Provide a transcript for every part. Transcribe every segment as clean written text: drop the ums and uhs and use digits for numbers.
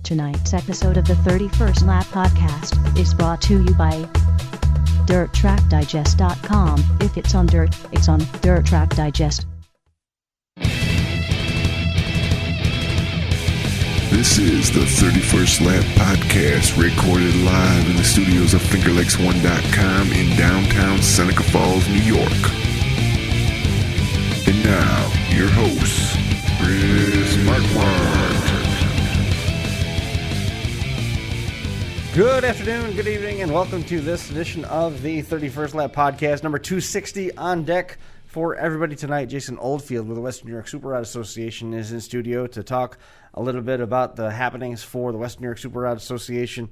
Tonight's episode of the 31st Lap Podcast is brought to you by DirtTrackDigest.com. If it's on dirt, it's on Dirt Track Digest. This is the 31st Lap Podcast, recorded live in the studios of FingerLakes1.com in downtown Seneca Falls, New York. And now, your hosts, Chris Marquardt. Good afternoon, good evening, and welcome to this edition of the 31st Lap Podcast, number 260 on deck. For everybody tonight, Jason Oldfield with the Western New York Super Rod Association is in studio to talk a little bit about the happenings for the Western New York Super Rod Association,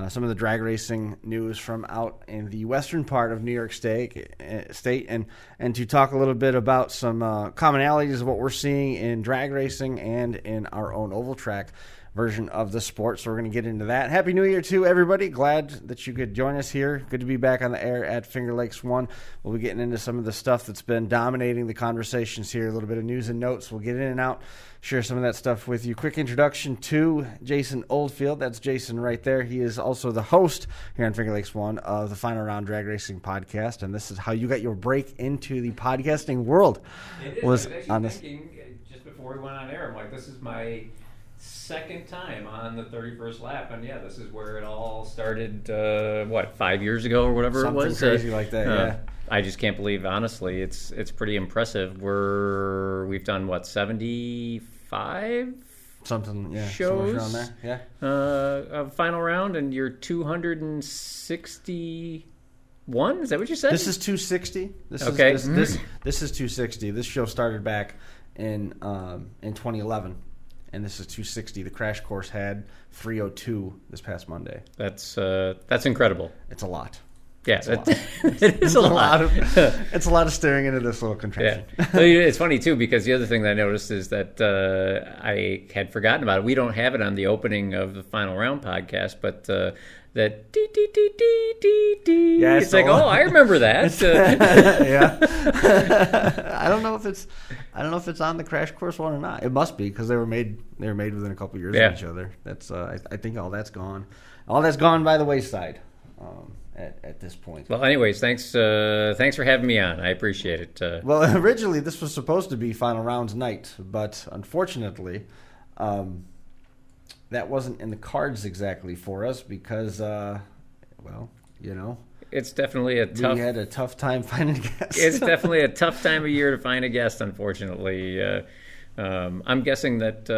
some of the drag racing news from out in the western part of New York State, and to talk a little bit about some commonalities of what we're seeing in drag racing and in our own oval track version of the sport. So we're going to get into that. Happy New Year to everybody. Glad that you could join us here. Good to be back on the air at Finger Lakes 1. We'll be getting into some of the stuff that's been dominating the conversations here, a little bit of news and notes. We'll get in and out, share some of that stuff with you. Quick introduction to Jason Oldfield. That's Jason right there. He is also the host here on Finger Lakes 1 of the Final Round Drag Racing Podcast, and this is how you got your break into the podcasting world. It is. I was actually thinking, just before we went on air, I'm like, this is my second time on the 31st lap, and yeah, this is where it all started, 5 years ago or whatever Something it was? Crazy like that, yeah. I just can't believe, honestly, it's pretty impressive. We've done, 75? Something, yeah. Shows around there, yeah. Of Final Round, and you're 261? Is that what you said? This is 260. This is 260. This show started back in 2011. And this is 260. The crash course had 302 this past Monday. That's incredible. It's a lot. Yeah, it is a lot. It's a lot of staring into this little contraption. Yeah. It's funny too, because the other thing that I noticed is that I had forgotten about it. We don't have it on the opening of the Final Round podcast, but that dee dee dee dee dee dee. Yeah, it's like, I remember that. Yeah. I don't know if it's on the crash course one or not. It must be, because they were made within a couple of years of each other. That's I think all that's gone. All that's gone by the wayside. At this point. Well, anyways, thanks for having me on. I appreciate it. Well, originally this was supposed to be Final Rounds night, but unfortunately, that wasn't in the cards exactly for us because, it's definitely we had a tough time finding guests. It's definitely a tough time of year to find a guest, unfortunately. I'm guessing that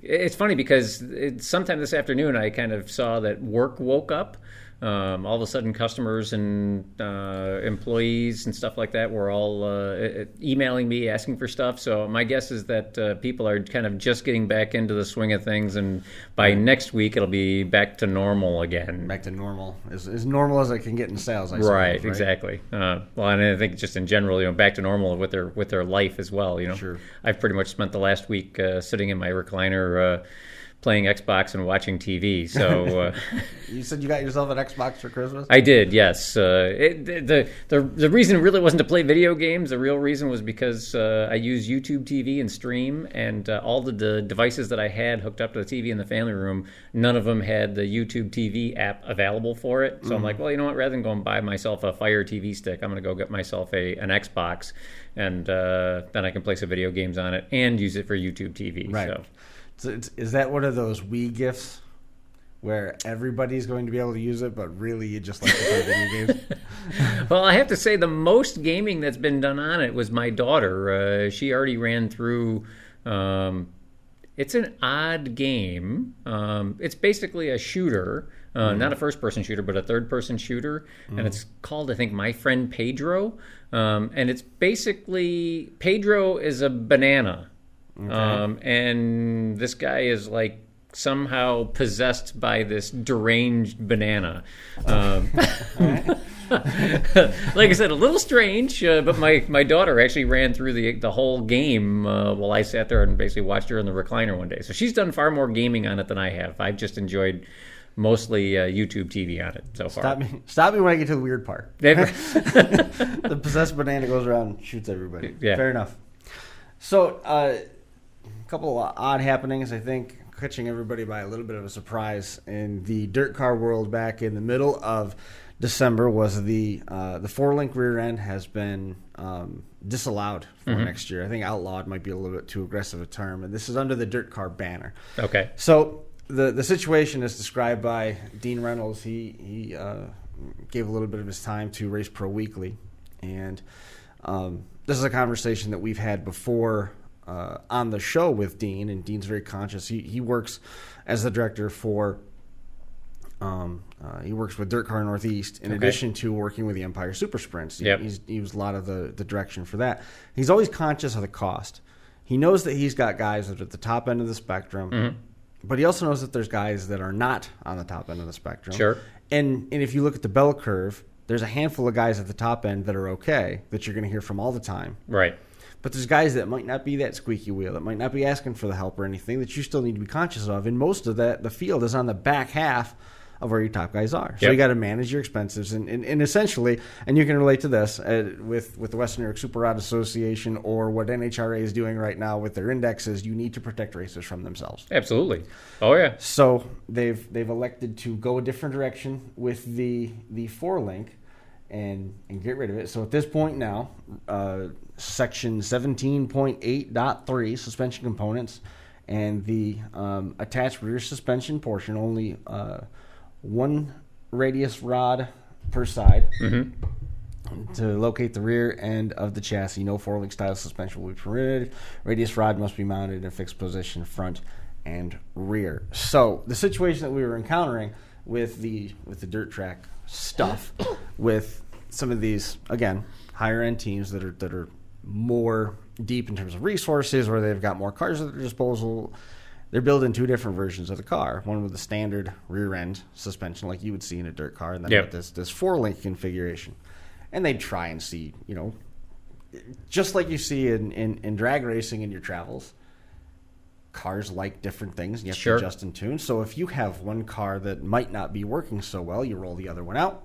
it's funny because sometime this afternoon I kind of saw that work woke up. All of a sudden, customers and employees and stuff like that were all emailing me, asking for stuff. So my guess is that people are kind of just getting back into the swing of things, and by next week, it'll be back to normal again. Back to normal, as normal as I can get in sales, I suppose, right? Exactly. Well, and I think just in general, back to normal with their life as well. Sure. I've pretty much spent the last week sitting in my recliner. Playing Xbox and watching TV. So you said you got yourself an Xbox for Christmas? I did, yes. The reason really wasn't to play video games. The real reason was because I use YouTube TV and stream, and all the devices that I had hooked up to the TV in the family room, none of them had the YouTube TV app available for it. So I'm like, well, you know what? Rather than go and buy myself a Fire TV stick, I'm going to go get myself an Xbox, and then I can play some video games on it and use it for YouTube TV. Right. So is that one of those Wii gifts where everybody's going to be able to use it, but really you just like to play video games? Well, I have to say the most gaming that's been done on it was my daughter. She already ran through... it's an odd game. It's basically a shooter, not a first-person shooter, but a third-person shooter, and it's called, I think, My Friend Pedro. And it's basically... Pedro is a banana. Okay. And this guy is like somehow possessed by this deranged banana. Like I said, a little strange, but my daughter actually ran through the whole game while I sat there and basically watched her in the recliner one day. So she's done far more gaming on it than I have. I've just enjoyed mostly YouTube TV on it so far. Stop me when I get to the weird part. The possessed banana goes around and shoots everybody. Yeah. Fair enough. So, a couple of odd happenings, I think. catching everybody by a little bit of a surprise in the dirt car world back in the middle of December was the 4-link rear end has been disallowed for next year. I think outlawed might be a little bit too aggressive a term, and this is under the dirt car banner. Okay. So the situation is described by Dean Reynolds. He gave a little bit of his time to Race Pro Weekly, and this is a conversation that we've had before on the show with Dean, and Dean's very conscious. He works as the director for he works with Dirt Car Northeast in addition to working with the Empire Super Sprints. He was a lot of the direction for that. He's always conscious of the cost. He knows that he's got guys that are at the top end of the spectrum, but he also knows that there's guys that are not on the top end of the spectrum. Sure. And if you look at the bell curve, there's a handful of guys at the top end that are okay, that you're going to hear from all the time. Right. But there's guys that might not be that squeaky wheel, that might not be asking for the help or anything, that you still need to be conscious of. And most of that, the field is on the back half of where your top guys are. So you got to manage your expenses. And essentially, and you can relate to this with the Western New York Super Rod Association or what NHRA is doing right now with their indexes, you need to protect racers from themselves. Absolutely. Oh, yeah. So they've elected to go a different direction with the 4-link and get rid of it. So at this point now, Section 17.8.3, suspension components, and the attached rear suspension portion, only one radius rod per side to locate the rear end of the chassis. No 4-link style suspension will be permitted. Radius rod must be mounted in a fixed position, front and rear. So the situation that we were encountering with the dirt track stuff, with some of these, again, higher end teams that are more deep in terms of resources, or they've got more cars at their disposal, they're building two different versions of the car. One with the standard rear end suspension like you would see in a dirt car, and then with this 4-link configuration. And they'd try and see, just like you see in drag racing in your travels, cars like different things. You have to adjust and tune. So if you have one car that might not be working so well, you roll the other one out.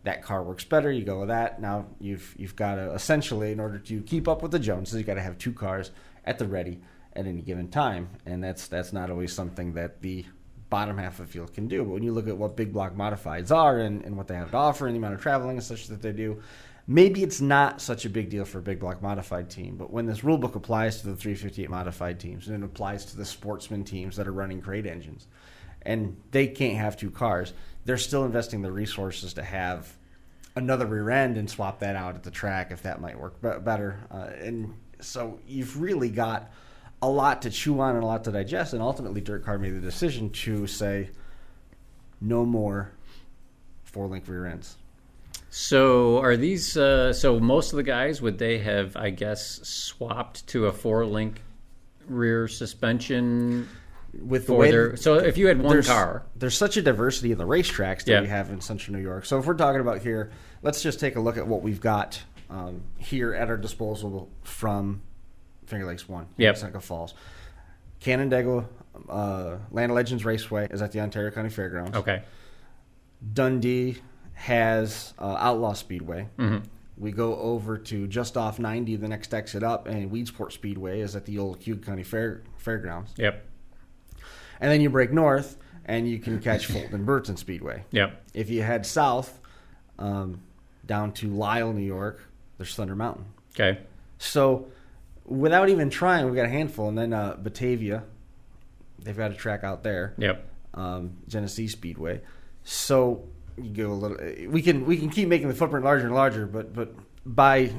That car works better. You go with that. Now you've got to essentially, in order to keep up with the Joneses, you got to have two cars at the ready at any given time, and that's not always something that the bottom half of the field can do. But when you look at what big block modifieds are and what they have to offer and the amount of traveling and such that they do, maybe it's not such a big deal for a big block modified team. But when this rule book applies to the 358 modified teams, and it applies to the sportsman teams that are running crate engines, and they can't have two cars, they're still investing the resources to have another rear end and swap that out at the track if that might work better. And so you've really got a lot to chew on and a lot to digest. And ultimately, Dirt Car made the decision to say no more 4-link rear ends. So are these? So most of the guys, would they have, I guess, swapped to a 4-link rear suspension? With the way so if you had one car, there's such a diversity in the racetracks that we have in Central New York. So if we're talking about here, let's just take a look at what we've got here at our disposal from Finger Lakes 1, Seneca Falls. Canandaigua Land of Legends Raceway is at the Ontario County Fairgrounds. Okay. Dundee has Outlaw Speedway. We go over to just off 90, the next exit up, and Weedsport Speedway is at the old Cuyahoga County Fairgrounds. Yep. And then you break north, and you can catch Fulton Burton Speedway. Yep. If you head south down to Lisle, New York, there's Thunder Mountain. Okay. So without even trying, we've got a handful. And then Batavia, they've got a track out there. Yep. Genesee Speedway. So you go a little. We can keep making the footprint larger and larger, but by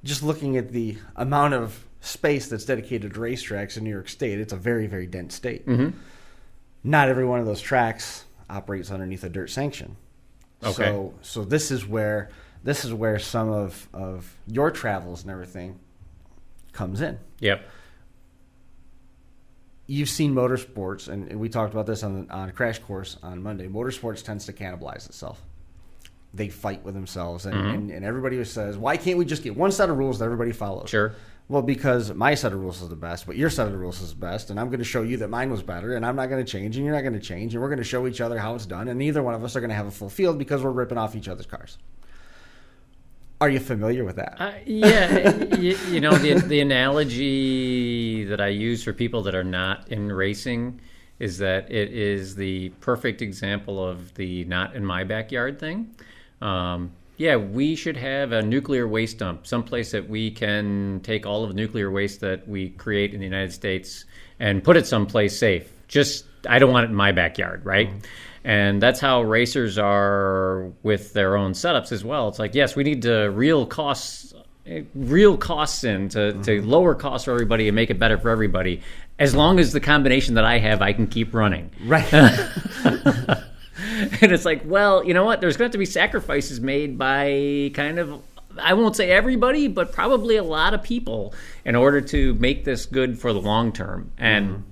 just looking at the amount of space that's dedicated to racetracks in New York State, it's a very, very dense state. Not every one of those tracks operates underneath a dirt sanction. Okay. So this is where some of your travels and everything comes in. Yep. You've seen motorsports, and we talked about this on Crash Course on Monday. Motorsports tends to cannibalize itself. They fight with themselves, and everybody says, why can't we just get one set of rules that everybody follows? Sure. Well, because my set of rules is the best, but your set of rules is the best, and I'm going to show you that mine was better, and I'm not going to change, and you're not going to change, and we're going to show each other how it's done, and neither one of us are going to have a full field because we're ripping off each other's cars. Are you familiar with that? The analogy that I use for people that are not in racing is that it is the perfect example of the not in my backyard thing. We should have a nuclear waste dump, someplace that we can take all of the nuclear waste that we create in the United States and put it someplace safe. Just, I don't want it in my backyard, right? Mm-hmm. And that's how racers are with their own setups as well. It's like, yes, we need to real costs in to lower costs for everybody and make it better for everybody. As long as the combination that I have, I can keep running. Right. And it's like, well, you know what? There's going to have to be sacrifices made by kind of, I won't say everybody, but probably a lot of people in order to make this good for the long term. And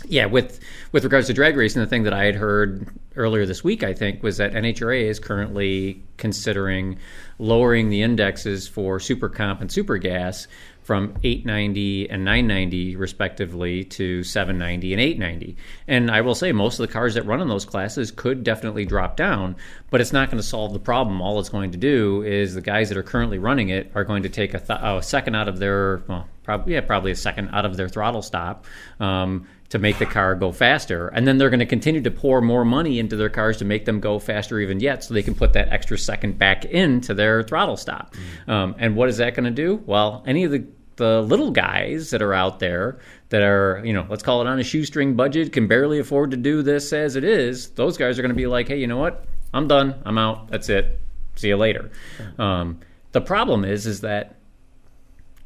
with regards to drag racing, the thing that I had heard earlier this week, I think, was that NHRA is currently considering lowering the indexes for Super Comp and Super Gas from 890 and 990 respectively to 790 and 890. And I will say most of the cars that run in those classes could definitely drop down, but it's not going to solve the problem. All it's going to do is the guys that are currently running it are going to take a second out of their, probably a second out of their throttle stop to make the car go faster. And then they're going to continue to pour more money into their cars to make them go faster even yet, so they can put that extra second back into their throttle stop. And what is that going to do? Well, any of the little guys that are out there that are, let's call it on a shoestring budget, can barely afford to do this as it is, those guys are going to be like, hey, you know what? I'm done. I'm out. That's it. See you later. The problem is that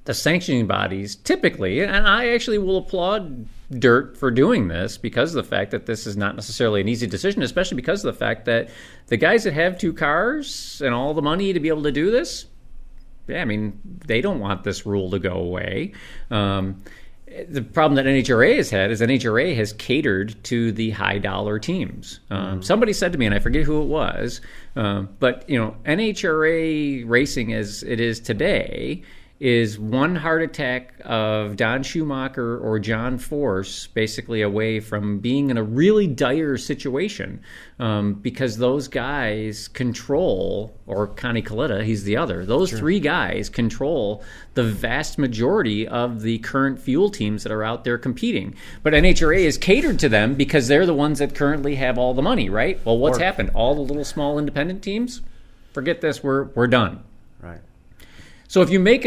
the sanctioning bodies typically, and I actually will applaud Dirt for doing this because of the fact that this is not necessarily an easy decision, especially because of the fact that the guys that have two cars and all the money to be able to do this, they don't want this rule to go away. The problem that NHRA has had is NHRA has catered to the high dollar teams. Somebody said to me, and I forget who it was, but NHRA racing as it is today is one heart attack of Don Schumacher or John Force basically away from being in a really dire situation, because those guys control, or Connie Coletta, he's the other, those three guys control the vast majority of the current fuel teams that are out there competing. But NHRA is catered to them because they're the ones that currently have all the money, right? Well, what's happened? All the little small independent teams, forget this, we're done. Right. So if you make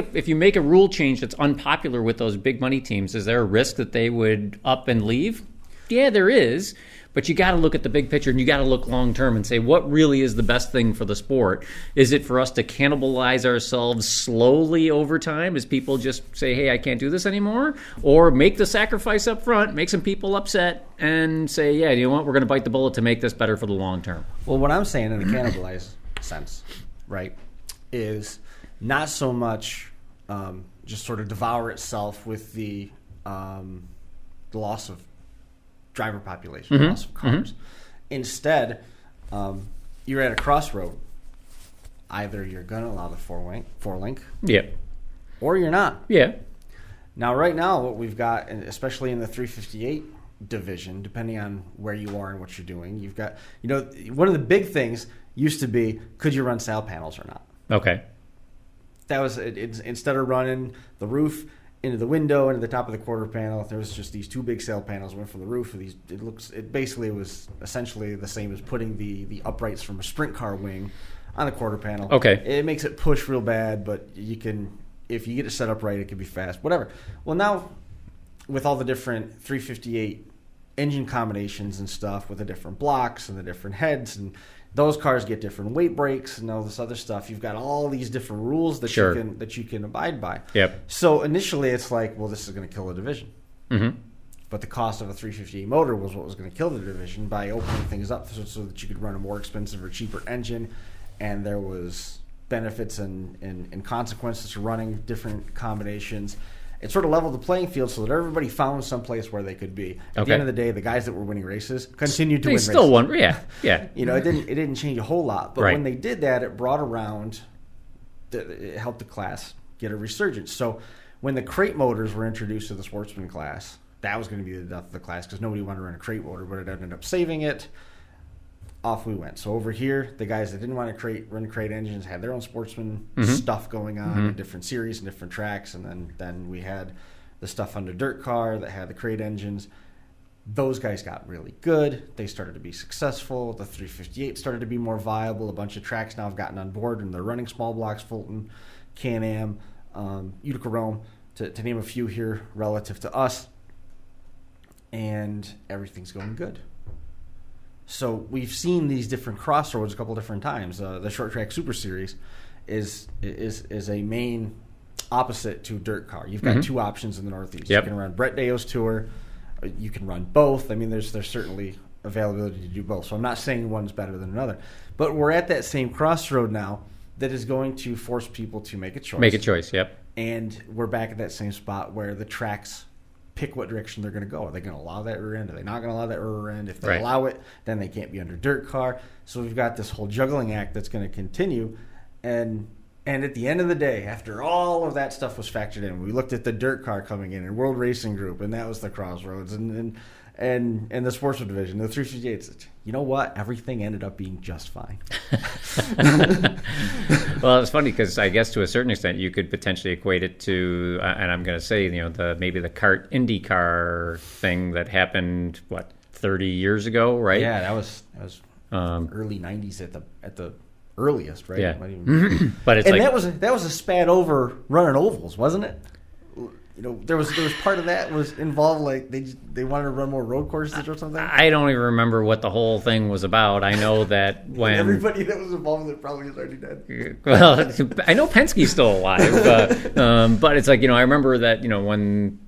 a rule change that's unpopular with those big money teams, is there a risk that they would up and leave? Yeah, there is. But you got to look at the big picture, and you got to look long term and say, what really is the best thing for the sport? Is it for us to cannibalize ourselves slowly over time as people just say, hey, I can't do this anymore? Or make the sacrifice up front, make some people upset, and say, yeah, you know what, we're going to bite the bullet to make this better for the long term? Well, what I'm saying in a cannibalized sense, right, is not so much just sort of devour itself with the loss of driver population, the loss of cars. Instead, you're at a crossroad. Either you're going to allow the four link, or you're not. Yeah. Now, right now, what we've got, especially in the 358 division, depending on where you are and what you're doing, you've got, one of the big things used to be, could you run sail panels or not? Okay. That was instead of running the roof into the window into the top of the quarter panel, there was just these two big sail panels went from the roof. It basically was essentially the same as putting the uprights from a sprint car wing on the quarter panel. Okay. It makes it push real bad, but you can, if you get it set up right, it can be fast. Whatever. Well, now with all the different 358 engine combinations and stuff with the different blocks and the different heads, and those cars get different weight breaks and all this other stuff. You've got all these different rules that you can abide by. Yep. So initially, it's like, well, this is going to kill the division. Mm-hmm. But the cost of a 358 motor was what was going to kill the division by opening things up so that you could run a more expensive or cheaper engine, and there was benefits and consequences to running different combinations. It sort of leveled the playing field so that everybody found some place where they could be. At the end of the day, the guys that were winning races continued to win races. They still won, yeah. It didn't change a whole lot. But when they did that, it brought around, it helped the class get a resurgence. So when the crate motors were introduced to the sportsman class, that was going to be the death of the class because nobody wanted to run a crate motor, but it ended up saving it. off we went. So over here, the guys that didn't want to run crate engines had their own sportsman stuff going on in different series and different tracks. And then we had the stuff on the dirt car that had the crate engines. Those guys got really good. They started to be successful. The 358 started to be more viable. A bunch of tracks now have gotten on board, and they're running small blocks, Fulton, Can-Am, Utica Rome, to name a few here relative to us. And everything's going good. So we've seen these different crossroads a couple different times. The Short Track Super Series is a main opposite to dirt car. You've got two options in the Northeast. Yep. You can run Brett Deo's tour. You can run both. I mean, there's certainly availability to do both. So I'm not saying one's better than another. But we're at that same crossroad now that is going to force people to make a choice. Make a choice, yep. And we're back at that same spot where the tracks pick what direction they're going to go. Are they going to allow that rear end? Are they not going to allow that rear end? If they allow it, then they can't be under dirt car. So we've got this whole juggling act that's going to continue. And at the end of the day, after all of that stuff was factored in, we looked at the dirt car coming in and World Racing Group, and that was the crossroads, and the sportsman division, the 358. You know what? Everything ended up being just fine. Well, it's funny because I guess to a certain extent you could potentially equate it to, and I'm going to say, maybe the kart IndyCar thing that happened 30 years ago, right? Yeah, that was early '90s at the earliest, right? Yeah. But it's that was a spat over running ovals, wasn't it? There was part of that was involved, like they wanted to run more road courses or something. I don't even remember what the whole thing was about. I know that when everybody that was involved with it probably is already dead. Well, I know Penske's still alive, but it's like I remember that when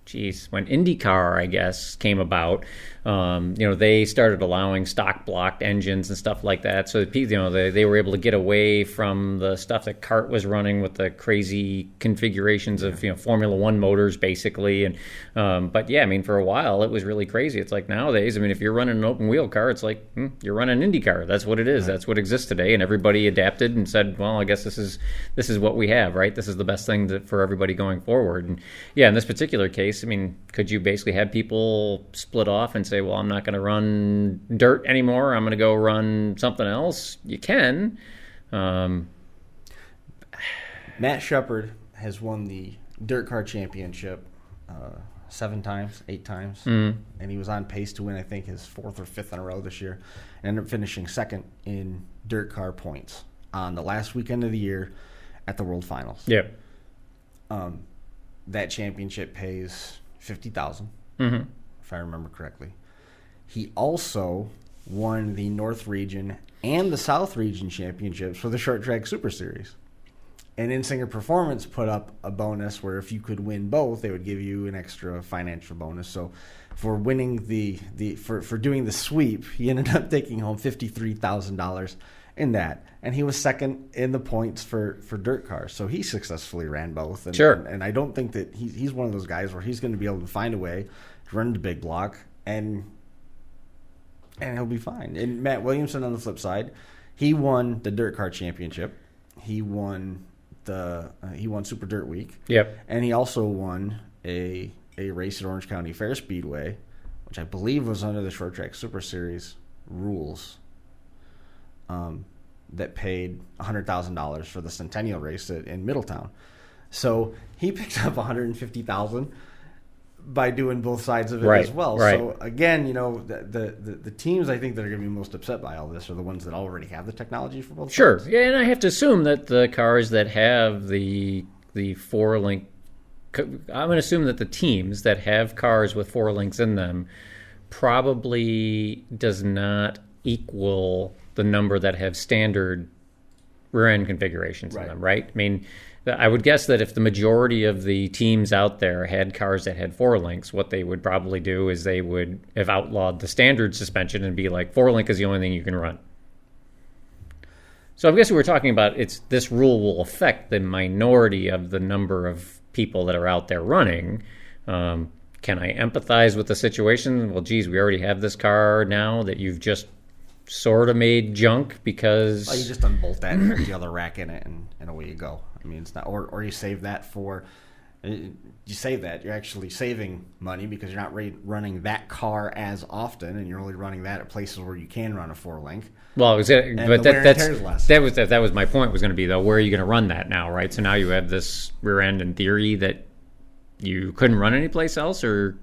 IndyCar, I guess, came about. They started allowing stock blocked engines and stuff like that. So, they were able to get away from the stuff that CART was running with the crazy configurations of, Formula One motors, basically. And, but yeah, I mean, for a while, it was really crazy. It's like nowadays, I mean, if you're running an open wheel car, it's like, you're running IndyCar. That's what it is. Right. That's what exists today. And everybody adapted and said, well, I guess this is what we have, right? This is the best thing for everybody going forward. And yeah, in this particular case, I mean, could you basically have people split off and say, well, I'm not going to run dirt anymore. I'm going to go run something else. You can. Matt Shepard has won the dirt car championship 7 times, 8 times. And he was on pace to win, I think, his 4th or 5th in a row this year. And ended up finishing 2nd in dirt car points on the last weekend of the year at the World Finals. Yep. That championship pays $50,000, if I remember correctly. He also won the North Region and the South Region championships for the Short Track Super Series. And Insinger Performance put up a bonus where if you could win both, they would give you an extra financial bonus. So for winning for doing the sweep, he ended up taking home $53,000 in that. And he was 2nd in the points for dirt cars. So he successfully ran both. And, sure. And I don't think that he's one of those guys where he's going to be able to find a way to run the big block and he'll be fine. And Matt Williamson on the flip side, he won the dirt car championship. He won Super Dirt Week. Yep. And he also won a race at Orange County Fair Speedway, which I believe was under the Short Track Super Series rules. That paid $100,000 for the Centennial race in Middletown. So he picked up $150,000 by doing both sides of it as well. Right. So again, the teams I think that are going to be most upset by all this are the ones that already have the technology for both sides. Sure. Yeah, and I have to assume that the cars that have the 4-link, I'm going to assume that the teams that have cars with 4 links in them probably does not equal the number that have standard rear end configurations in them, right? I mean, I would guess that if the majority of the teams out there had cars that had 4 links, what they would probably do is they would have outlawed the standard suspension and be like, 4-link is the only thing you can run. So I guess we're talking about this rule will affect the minority of the number of people that are out there running. Can I empathize with the situation? Well, geez, we already have this car now that you've just sort of made junk because... Well, you just unbolt that and put the other rack in it and away you go. I mean, it's not, or you save that for You save that. You're actually saving money because you're not running that car as often, and you're only running that at places where you can run a 4-link. Well, but tear is less. that was my point was going to be, though, where are you going to run that now, right? So now you have this rear end in theory that you couldn't run anyplace else, or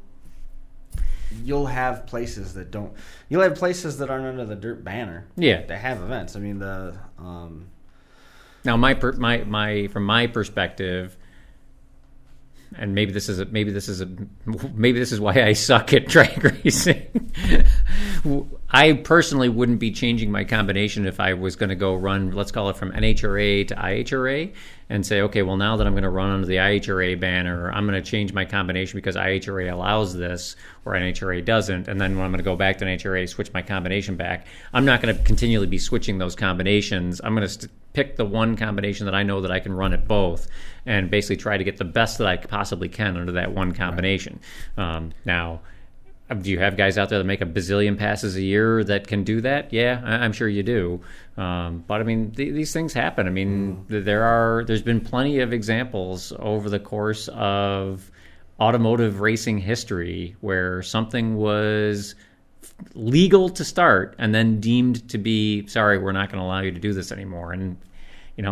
you'll have places that don't. You'll have places that aren't under the dirt banner. Yeah, that have events. I mean, now from my perspective. And maybe this is why I suck at drag racing. I personally wouldn't be changing my combination if I was going to go run, let's call it from NHRA to IHRA, and say, okay, well, now that I'm going to run under the IHRA banner, I'm going to change my combination because IHRA allows this or NHRA doesn't, and then when I'm going to go back to NHRA, switch my combination back. I'm not going to continually be switching those combinations. I'm going to pick the one combination that I know that I can run at both and basically try to get the best that I possibly can under that one combination. Right. Now, do you have guys out there that make a bazillion passes a year that can do that? Yeah, I'm sure you do. But I mean, these things happen. I mean, there's been plenty of examples over the course of automotive racing history where something was legal to start and then deemed to be, sorry, we're not going to allow you to do this anymore. And,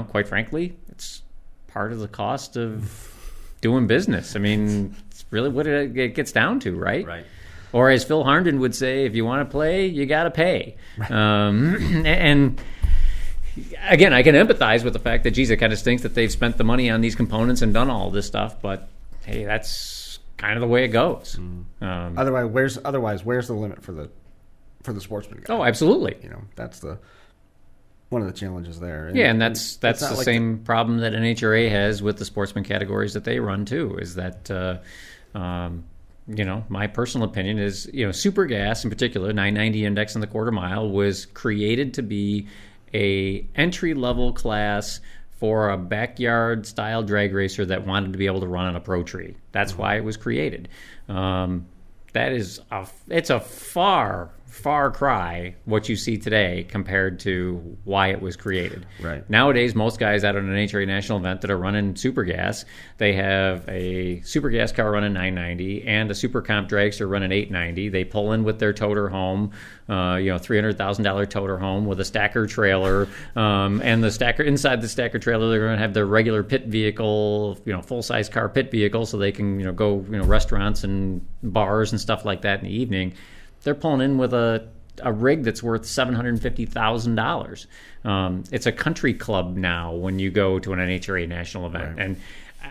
quite frankly, it's part of the cost of doing business. I mean, it's really what it gets down to, right? Right. Or as Phil Harnden would say, if you want to play, you got to pay. Right. And again, I can empathize with the fact that, geez, it kind of stinks that they've spent the money on these components and done all this stuff. But, hey, that's kind of the way it goes. Otherwise, where's the limit for the sportsman guy? Oh, absolutely. That's one of the challenges there. And that's the same problem that NHRA has with the sportsman categories that they run too. Is that my personal opinion is super gas in particular, 990 index in the quarter mile was created to be a entry level class for a backyard style drag racer that wanted to be able to run on a pro tree. That's why it was created. It's a far cry what you see today compared to why it was created. Right. Nowadays, most guys out at an NHRA national event that are running super gas, they have a super gas car running 990 and a super comp dragster running 890. They pull in with their toter home, $300,000 toter home with a stacker trailer, and the stacker inside the stacker trailer they're going to have their regular pit vehicle, full size car pit vehicle, so they can go restaurants and bars and stuff like that in the evening. They're pulling in with a rig that's worth $750,000. It's a country club now when you go to an NHRA national event. Right. And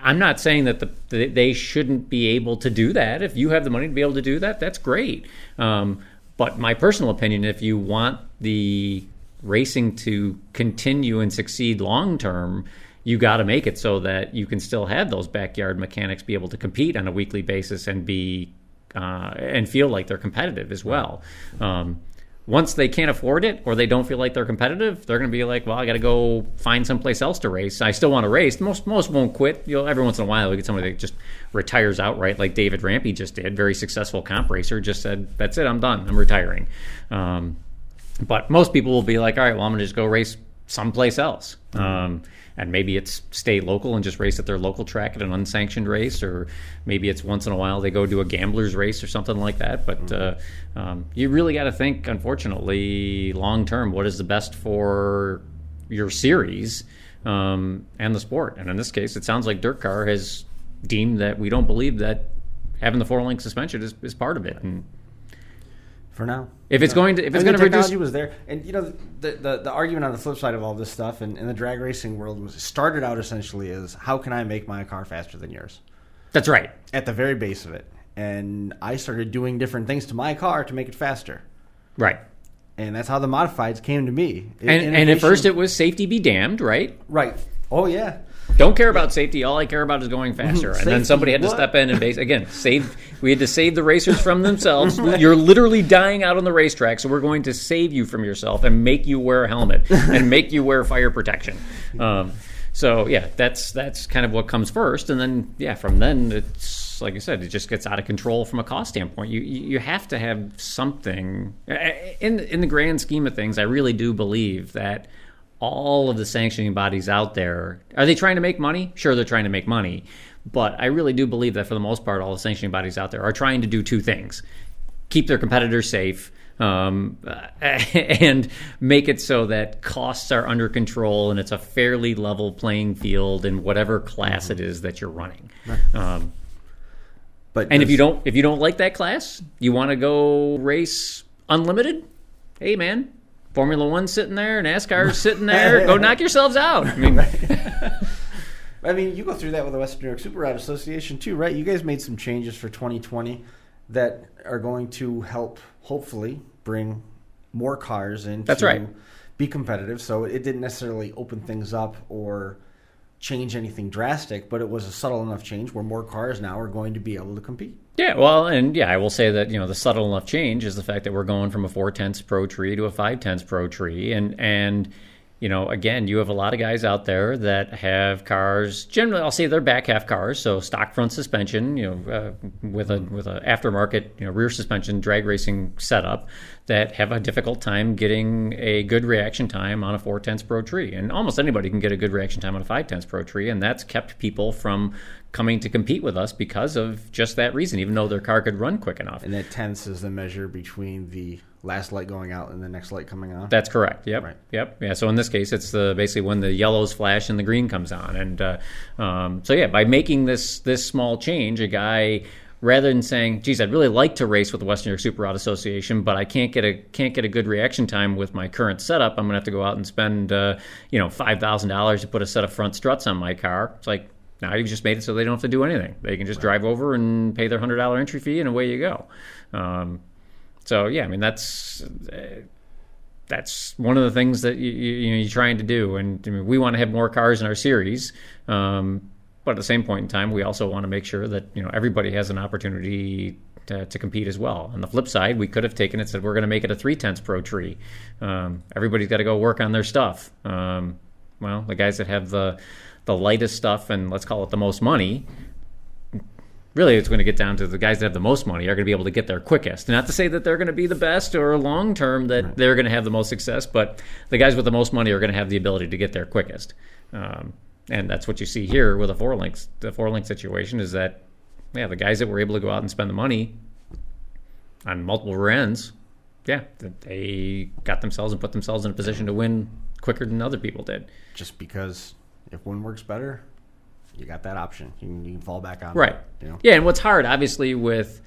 I'm not saying that they shouldn't be able to do that. If you have the money to be able to do that, that's great. But my personal opinion, if you want the racing to continue and succeed long term, you got to make it so that you can still have those backyard mechanics be able to compete on a weekly basis and be and feel like they're competitive as well. Once they can't afford it or they don't feel like they're competitive, they're going to be like, well, I got to go find someplace else to race. I still want to race. Most won't quit. Every once in a while, we get somebody that just retires outright, like David Rampey just did. Very successful comp racer, just said, that's it, I'm done. I'm retiring. But most people will be like, all right, well, I'm going to just go race someplace else. And maybe it's stay local and just race at their local track at an unsanctioned race, or maybe it's once in a while they go do a gambler's race or something like that. But you really got to think, unfortunately, long term, what is the best for your series and the sport? And in this case, it sounds like Dirt Car has deemed that we don't believe that having the 4-link suspension is part of it. And for now, if it's going to technology reduce, was there, and the argument on the flip side of all this stuff in the drag racing world started out essentially as, how can I make my car faster than yours? That's right, at the very base of it. And I started doing different things to my car to make it faster. Right. And that's how the modifieds came to me. And at first it was safety be damned, right? Right. Oh yeah. Don't care about safety. All I care about is going faster. And then somebody had to step in and we had to save the racers from themselves. You're literally dying out on the racetrack, so we're going to save you from yourself and make you wear a helmet and make you wear fire protection. So yeah, that's kind of what comes first, and then from then it's like I said, it just gets out of control from a cost standpoint. You have to have something in the grand scheme of things. I really do believe that all of the sanctioning bodies out there, are they trying to make money? Sure, they're trying to make money, But I really do believe that for the most part, all the sanctioning bodies out there are trying to do two things: keep their competitors safe, and make it so that costs are under control and it's a fairly level playing field in whatever class it is that you're running. Right. And if you don't like that class, you want to go race unlimited, hey man, Formula One's sitting there, NASCAR's sitting there, go knock yourselves out. I mean, I mean, you go through that with the Western New York Super Rod Association too, right? You guys made some changes for 2020 that are going to help, hopefully, bring more cars in. That's right. Be competitive. So it didn't necessarily open things up or change anything drastic, but it was a subtle enough change where more cars now are going to be able to compete. Yeah, well, and I will say that, the subtle enough change is the fact that we're going from a 4/10 Pro tree to a 5/10 Pro tree, and again, you have a lot of guys out there that have cars. Generally, I'll say they're back half cars, so stock front suspension, with a aftermarket, rear suspension drag racing setup that have a difficult time getting a good reaction time on a 4/10 Pro tree. And almost anybody can get a good reaction time on a 5/10 Pro tree, and that's kept people from coming to compete with us because of just that reason, even though their car could run quick enough. And that tenths is the measure between the last light going out and the next light coming on? That's correct. Yep. Right. Yep. Yeah. So in this case, it's basically when the yellows flash and the green comes on. And so by making this small change, a guy, rather than saying, "Geez, I'd really like to race with the Western New York Super Rod Association, but I can't get a good reaction time with my current setup. I'm going to have to go out and spend $5,000 to put a set of front struts on my car." It's like, now you've just made it so they don't have to do anything. They can just drive over and pay their $100 entry fee, and away you go. So yeah, I mean that's one of the things that you're trying to do, and I mean, we want to have more cars in our series, but at the same point in time, we also want to make sure that everybody has an opportunity to compete as well. On the flip side, we could have taken it and said we're going to make it a 3/10 Pro tree. Everybody's got to go work on their stuff. Well, the guys that have the lightest stuff and let's call it the most money. Really, it's going to get down to the guys that have the most money are going to be able to get there quickest. Not to say that they're going to be the best or long-term that they're going to have the most success, but the guys with the most money are going to have the ability to get there quickest. And that's what you see here with the four-link situation is that, the guys that were able to go out and spend the money on multiple rear ends, they got themselves and put themselves in a position to win quicker than other people did. Just because if one works better, you got that option. You can fall back on right. That, Yeah, and what's hard, obviously, with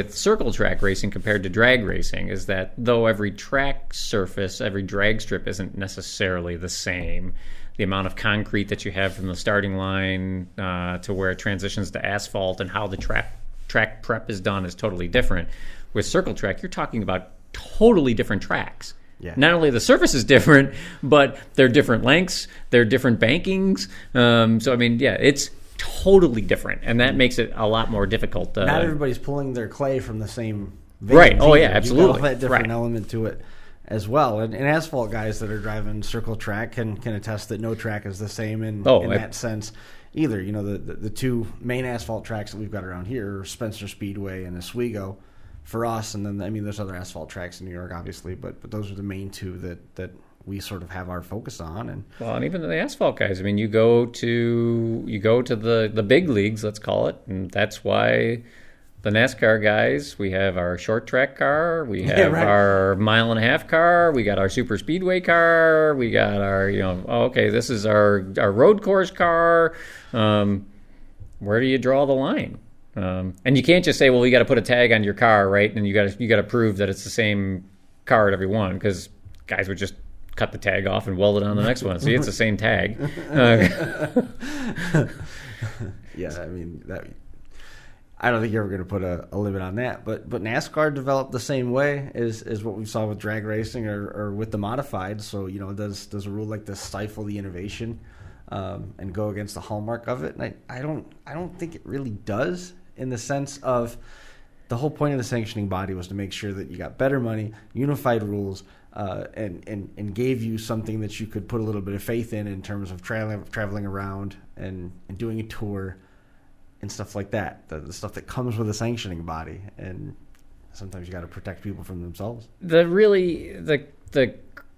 circle track racing compared to drag racing is that though every track surface, every drag strip isn't necessarily the same, the amount of concrete that you have from the starting line to where it transitions to asphalt and how the track prep is done is totally different. With circle track, you're talking about totally different tracks. Yeah. Not only the surface is different, but they're different lengths, they're different bankings. So, I mean, it's totally different, and that makes it a lot more difficult. Not everybody's pulling their clay from the same veins. Right. Oh, yeah, either. absolutely. You've got that different right. element to it as well. And asphalt guys that are driving circle track can attest that no track is the same in that sense either. The two main asphalt tracks that we've got around here are Spencer Speedway and Oswego. For us, and then there's other asphalt tracks in New York, obviously, but those are the main two that we sort of have our focus on. And even the asphalt guys, I mean, you go to the big leagues, let's call it, and that's why the NASCAR guys, we have our short track car, we have our mile and a half car, we got our super speedway car, we got our this is our road course car. Where do you draw the line? And you can't just say, well, you got to put a tag on your car, right? And you got to prove that it's the same car at every one, because guys would just cut the tag off and weld it on the next one. See, it's the same tag. Yeah, I mean, I don't think you're ever going to put a limit on that. But NASCAR developed the same way as what we saw with drag racing or with the modified. So does a rule like this stifle the innovation and go against the hallmark of it? And I don't think it really does. In the sense of the whole point of the sanctioning body was to make sure that you got better money, unified rules, and gave you something that you could put a little bit of faith in terms of traveling around and doing a tour and stuff like that. The stuff that comes with a sanctioning body, and sometimes you got to protect people from themselves. The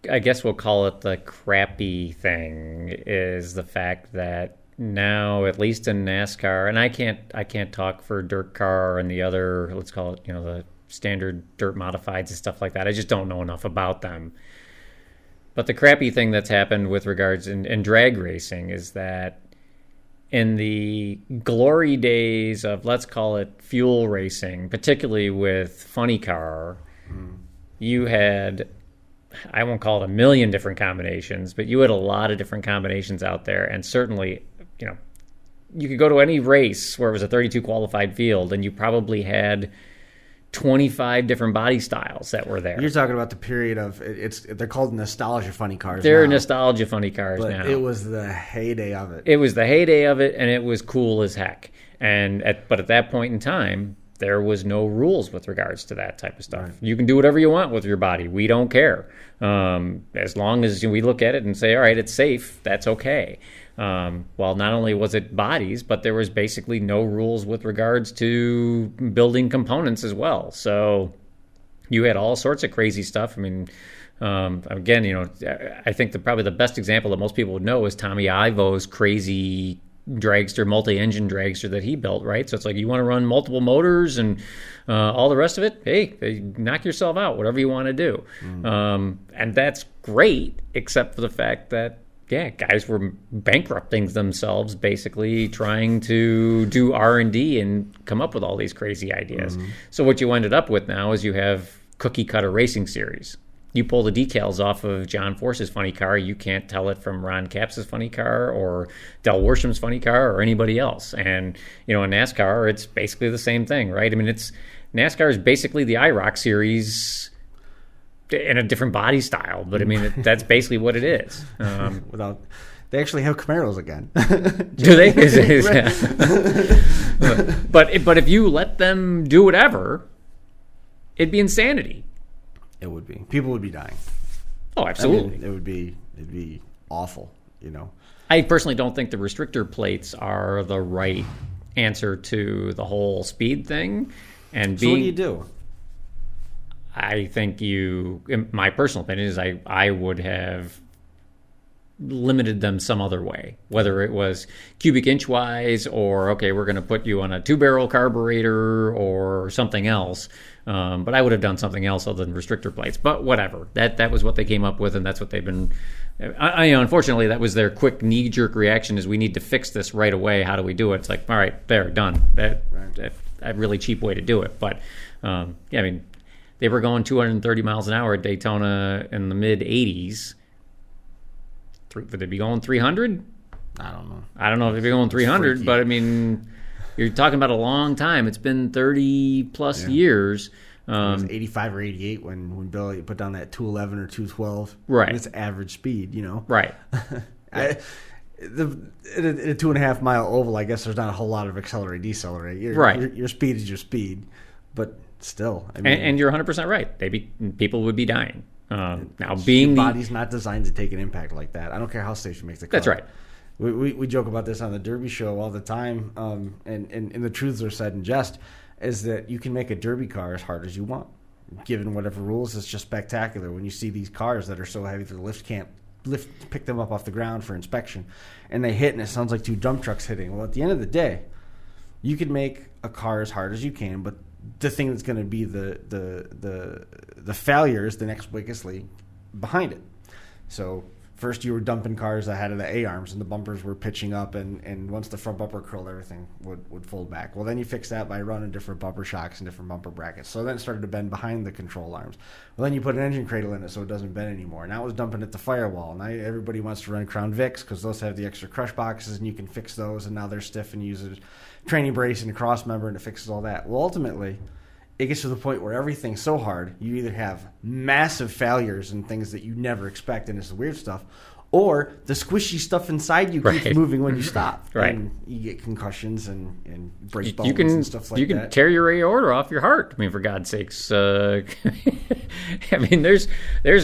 I guess we'll call it the crappy thing is the fact that now, at least in NASCAR, and I can't talk for dirt car and the other, let's call it, the standard dirt modifieds and stuff like that. I just don't know enough about them. But the crappy thing that's happened with regards in drag racing is that in the glory days of, let's call it, fuel racing, particularly with funny car, you had, I won't call it a million different combinations, but you had a lot of different combinations out there. And certainly, you could go to any race where it was a 32 qualified field and you probably had 25 different body styles that were there. You're talking about the period of they're called nostalgia funny cars. They're now, nostalgia funny cars but now. It was the heyday of it. It was the heyday of it, and it was cool as heck. But at that point in time, there was no rules with regards to that type of stuff. Right. You can do whatever you want with your body. We don't care. As long as we look at it and say, all right, it's safe, that's okay. Well, not only was it bodies, but there was basically no rules with regards to building components as well. So you had all sorts of crazy stuff. I mean, again, I think probably the best example that most people would know is Tommy Ivo's crazy dragster, multi-engine dragster that he built, right? So it's like, you want to run multiple motors and all the rest of it, hey, knock yourself out, whatever you want to do. And that's great, except for the fact that, guys were bankrupting themselves, basically trying to do R&D and come up with all these crazy ideas. So what you ended up with now is you have cookie cutter racing series. You pull the decals off of John Force's funny car, you can't tell it from Ron Caps's funny car or Del Worsham's funny car or anybody else. And, in NASCAR, it's basically the same thing, right? I mean, NASCAR is basically the IROC series in a different body style, but I mean, that's basically what it is. They actually have Camaros again. Do they? But if you let them do whatever, it'd be insanity. It would be. People would be dying. Oh, absolutely. I mean, it'd be awful. I personally don't think the restrictor plates are the right answer to the whole speed thing. And so what do you do? I think my personal opinion is I would have limited them some other way, whether it was cubic inch wise or, okay, we're going to put you on a 2-barrel carburetor or something else. But I would have done something else other than restrictor plates. But whatever, that was what they came up with, and that's what they've been. Unfortunately, that was their quick knee-jerk reaction: is we need to fix this right away. How do we do it? It's like, all right, there, done. That a really cheap way to do it. But I mean, they were going 230 miles an hour at Daytona in the mid 80s. Would they be going 300? I don't know. I don't know if they'd be going 300, but I mean, you're talking about a long time. It's been 30 plus years. It was 85 or 88 when Billy put down that 211 or 212. Right. And it's average speed, Right. In a 2.5 mile oval, I guess there's not a whole lot of accelerate, decelerate. Your speed is your speed, but still. I mean, and you're 100% right. People would be dying. Now, your body's not designed to take an impact like that. I don't care how safe you make the car. That's right. We joke about this on the Derby show all the time, and the truths are said in jest, is that you can make a Derby car as hard as you want. Given whatever rules, it's just spectacular. When you see these cars that are so heavy that the lift can't pick them up off the ground for inspection, and they hit and it sounds like 2 dump trucks hitting. Well, at the end of the day, you can make a car as hard as you can, but the thing that's going to be the failure is the next weakest link behind it. So first you were dumping cars that had the A-arms and the bumpers were pitching up, and once the front bumper curled, everything would fold back. Well, then you fix that by running different bumper shocks and different bumper brackets. So then it started to bend behind the control arms. Well, then you put an engine cradle in it so it doesn't bend anymore. Now it was dumping at the firewall. Now everybody wants to run Crown Vics because those have the extra crush boxes, and you can fix those, and now they're stiff and use a training brace and a cross member, and it fixes all that. Well, ultimately, it gets to the point where everything's so hard, you either have massive failures and things that you never expect, and it's the weird stuff, or the squishy stuff inside you keeps moving when you stop. Right. And you get concussions and break bones and stuff like that. You can tear your aorta off your heart. I mean, for God's sakes. I mean, there's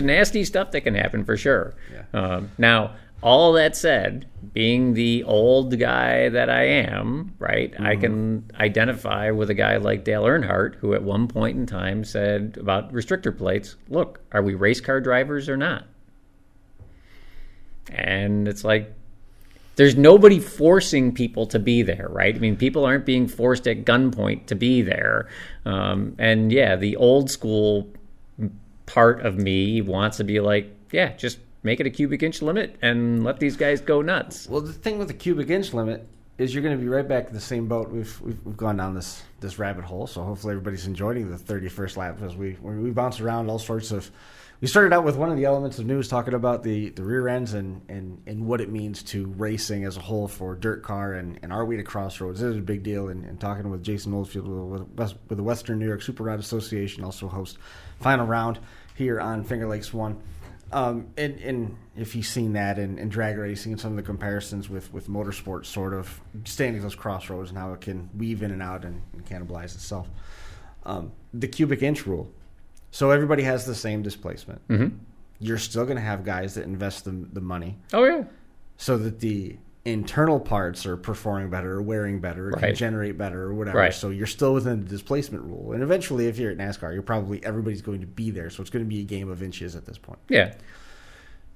nasty stuff that can happen for sure. Yeah. Now, all that said, being the old guy that I am, right, I can identify with a guy like Dale Earnhardt, who at one point in time said about restrictor plates, look, are we race car drivers or not? And it's like, there's nobody forcing people to be there, right? I mean, people aren't being forced at gunpoint to be there. And yeah, the old school part of me wants to be like, yeah, just make it a cubic inch limit and let these guys go nuts. Well, the thing with the cubic inch limit is you're going to be right back in the same boat. We've gone down this rabbit hole, so hopefully everybody's enjoying the 31st lap, because we bounce around all sorts of. We started out with one of the elements of news talking about the rear ends and what it means to racing as a whole for dirt car, and are we at a crossroads? This is a big deal, and talking with Jason Oldfield with the Western New York Super Rod Association, also hosts Final Round here on Finger Lakes 1. And if you've seen that in drag racing and some of the comparisons with motorsports, sort of standing at those crossroads and how it can weave in and out and cannibalize itself. The cubic inch rule. So everybody has the same displacement. Mm-hmm. You're still going to have guys that invest the money. Oh, yeah. So that the internal parts are performing better or wearing better or Right. can generate better or whatever. Right. So you're still within the displacement rule. And eventually, if you're at NASCAR, everybody's going to be there. So it's going to be a game of inches at this point. Yeah.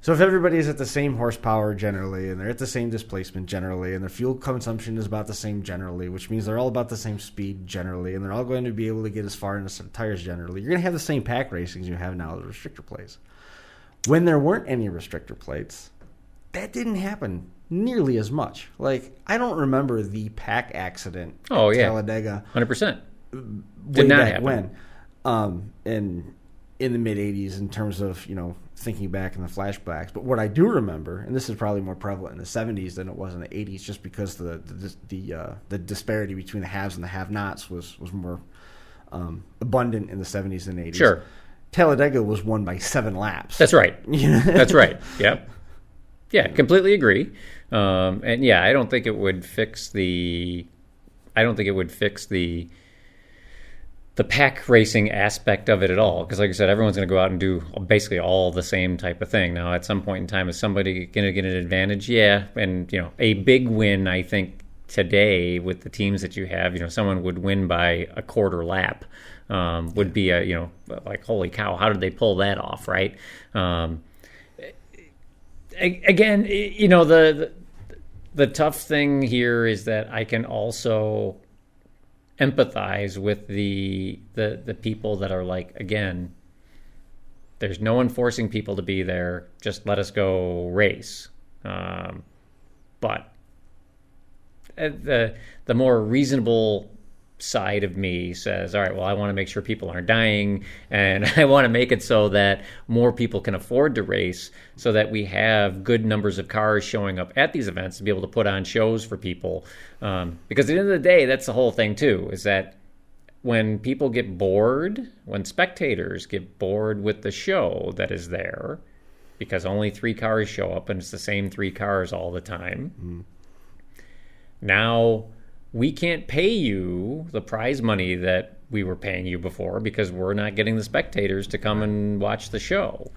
So if everybody's at the same horsepower generally, and they're at the same displacement generally, and their fuel consumption is about the same generally, which means they're all about the same speed generally, and they're all going to be able to get as far in a set of tires generally, you're going to have the same pack racing as you have now with restrictor plates. When there weren't any restrictor plates, that didn't happen nearly as much. Like, I don't remember the pack accident at Talladega 100%. way not back happen. when, in the mid-'80s, in terms of, thinking back in the flashbacks. But what I do remember, and this is probably more prevalent in the 70s than it was in the 80s, just because the disparity between the haves and the have-nots was more abundant in the 70s and 80s. Sure. Talladega was won by 7 laps. That's right. That's right. Yep. Yeah, completely agree. And yeah, I don't think it would fix the pack racing aspect of it at all. Because like I said, everyone's going to go out and do basically all the same type of thing. Now, at some point in time, is somebody going to get an advantage? Yeah. And, a big win, I think, today with the teams that you have, someone would win by a quarter lap. Would be like, holy cow, how did they pull that off, right? Again, the tough thing here is that I can also empathize with the people that are like, again, there's no one forcing people to be there. Just let us go race. But the more reasonable side of me says, all right, well, I want to make sure people aren't dying, and I want to make it so that more people can afford to race, so that we have good numbers of cars showing up at these events to be able to put on shows for people. Because at the end of the day, that's the whole thing too, is that when people get bored, when spectators get bored with the show that is there, because only 3 cars show up and it's the same 3 cars all the time, now we can't pay you the prize money that we were paying you before, because we're not getting the spectators to come and watch the show.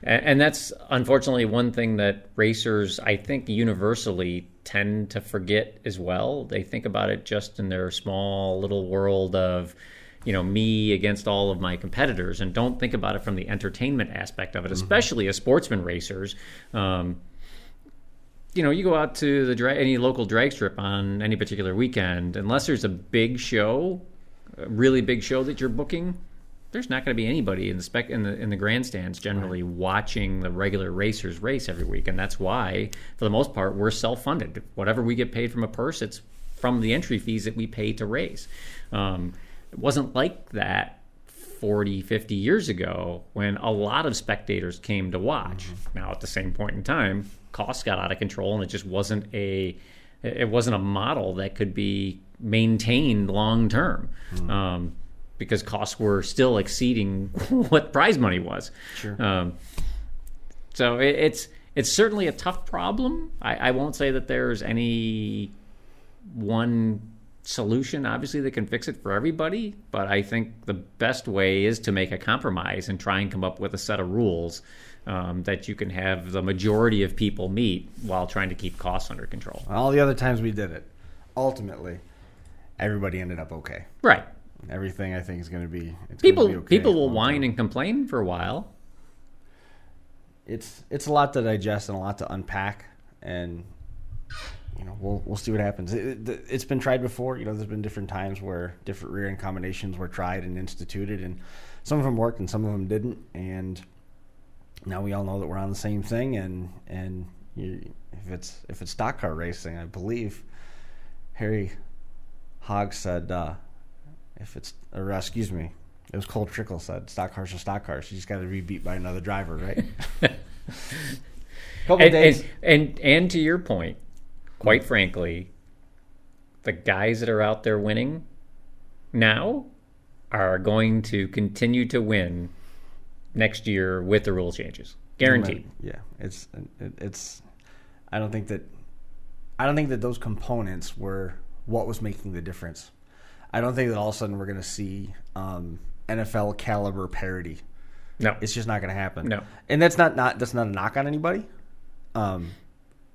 And that's unfortunately one thing that racers, I think, universally tend to forget as well. They think about it just in their small little world of, me against all of my competitors, and don't think about it from the entertainment aspect of it, especially as sportsman racers. You go out to any local drag strip on any particular weekend, unless there's a big show, a really big show that you're booking, there's not going to be anybody in the grandstands generally watching the regular racers race every week. And that's why, for the most part, we're self-funded. Whatever we get paid from a purse, it's from the entry fees that we pay to race. It wasn't like that 40, 50 years ago when a lot of spectators came to watch. Now, at the same point in time, costs got out of control, and it just wasn't a model that could be maintained long term, because costs were still exceeding what prize money was. Sure. So it's certainly a tough problem. I won't say that there's any one solution, obviously, that can fix it for everybody, but I think the best way is to make a compromise and try and come up with a set of rules that you can have the majority of people meet while trying to keep costs under control. All the other times we did it, ultimately, everybody ended up okay. Right. Everything, I think, is going to be people. Okay People will whine and complain for a while. It's a lot to digest and a lot to unpack, and we'll see what happens. It's been tried before. There's been different times where different rear end combinations were tried and instituted, and some of them worked and some of them didn't. And now we all know that we're on the same thing. And if it's stock car racing, I believe Harry Hogg said, it was Cole Trickle said, stock cars are stock cars. You just got to be beat by another driver, right? Couple days. And to your point, quite frankly, the guys that are out there winning now are going to continue to win next year with the rule changes, guaranteed. Yeah, it's. I don't think that those components were what was making the difference. I don't think that all of a sudden we're going to see NFL caliber parity. No, it's just not going to happen. No, and that's not a knock on anybody.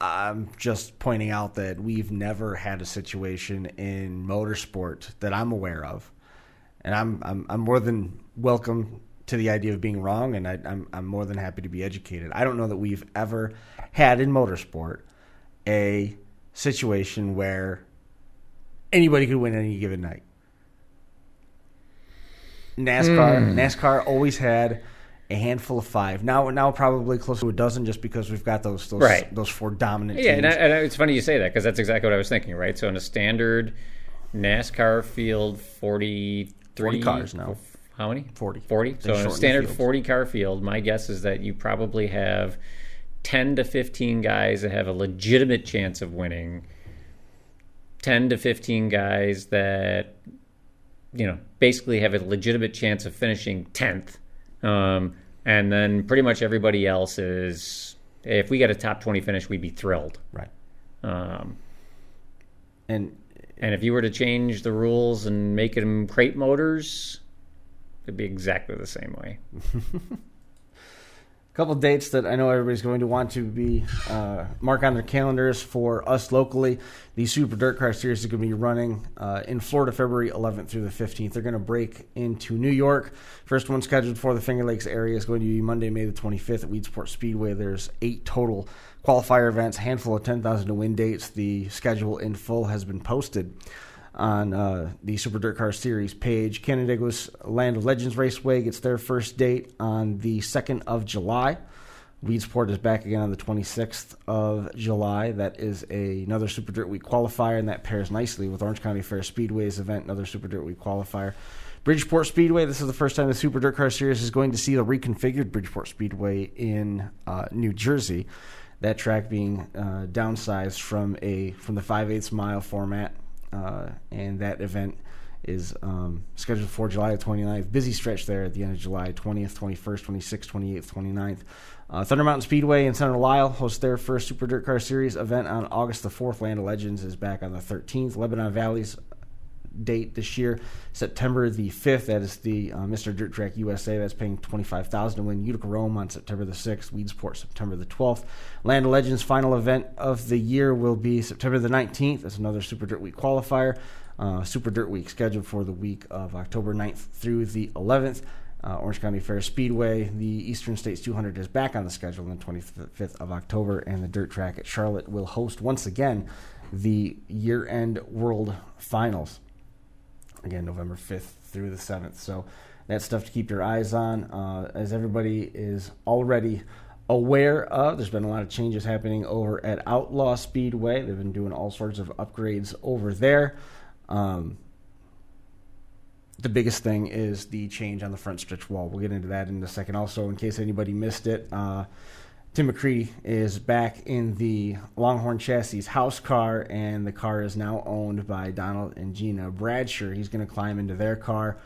I'm just pointing out that we've never had a situation in motorsport that I'm aware of, and I'm more than welcome to the idea of being wrong, and I'm more than happy to be educated. I don't know that we've ever had in motorsport a situation where anybody could win any given night. NASCAR always had a handful of 5. Now probably close to a dozen, just because we've got those right. those 4 dominant teams. Yeah, and it's funny you say that, because that's exactly what I was thinking, right? So in a standard NASCAR field, 40 cars now. How many? 40. 40? So in a standard 40-car field, my guess is that you probably have 10 to 15 guys that have a legitimate chance of winning, 10 to 15 guys that, basically have a legitimate chance of finishing 10th. And then pretty much everybody else is, if we got a top 20 finish, we'd be thrilled. Right. And if you were to change the rules and make them crate motors, it'd be exactly the same way. A couple of dates that I know everybody's going to want to be mark on their calendars for us locally. The Super Dirt Car Series is going to be running in Florida February 11th through the 15th. They're going to break into New York. First one scheduled for the Finger Lakes area is going to be Monday, May the 25th at Weedsport Speedway. There's 8 total qualifier events, handful of 10,000 to win dates. The schedule in full has been posted on the Super Dirt Car Series page. Canandaigua's Land of Legends Raceway gets their first date on the 2nd of July. Weedsport is back again on the 26th of July. That is another Super Dirt Week qualifier, and that pairs nicely with Orange County Fair Speedway's event, another Super Dirt Week qualifier. Bridgeport Speedway, this is the first time the Super Dirt Car Series is going to see the reconfigured Bridgeport Speedway in New Jersey. That track being downsized from the 5/8 mile format. And that event is scheduled for July 29th. Busy stretch there at the end of July, 20th, 21st, 26th, 28th, 29th. Thunder Mountain Speedway in Center Lisle hosts their first Super Dirt Car Series event on August the 4th. Land of Legends is back on the 13th. Lebanon Valley's date this year, September the 5th. That is the Mr. Dirt Track USA. That's paying $25,000 to win. Utica Rome on September the 6th. Weedsport September the 12th. Land of Legends final event of the year will be September the 19th. That's another Super Dirt Week qualifier. Super Dirt Week scheduled for the week of October 9th through the 11th. Orange County Fair Speedway, the Eastern States 200 is back on the schedule on the 25th of October, and the dirt track at Charlotte will host once again the year-end World Finals. Again, November 5th through the 7th. So that's stuff to keep your eyes on. As everybody is already aware of, there's been a lot of changes happening over at Outlaw Speedway. They've been doing all sorts of upgrades over there. The biggest thing is the change on the front stretch wall. We'll get into that in a second. Also, in case anybody missed it, Tim McCready is back in the Longhorn Chassis house car, and the car is now owned by Donald and Gina Bradsher. He's going to climb into their car.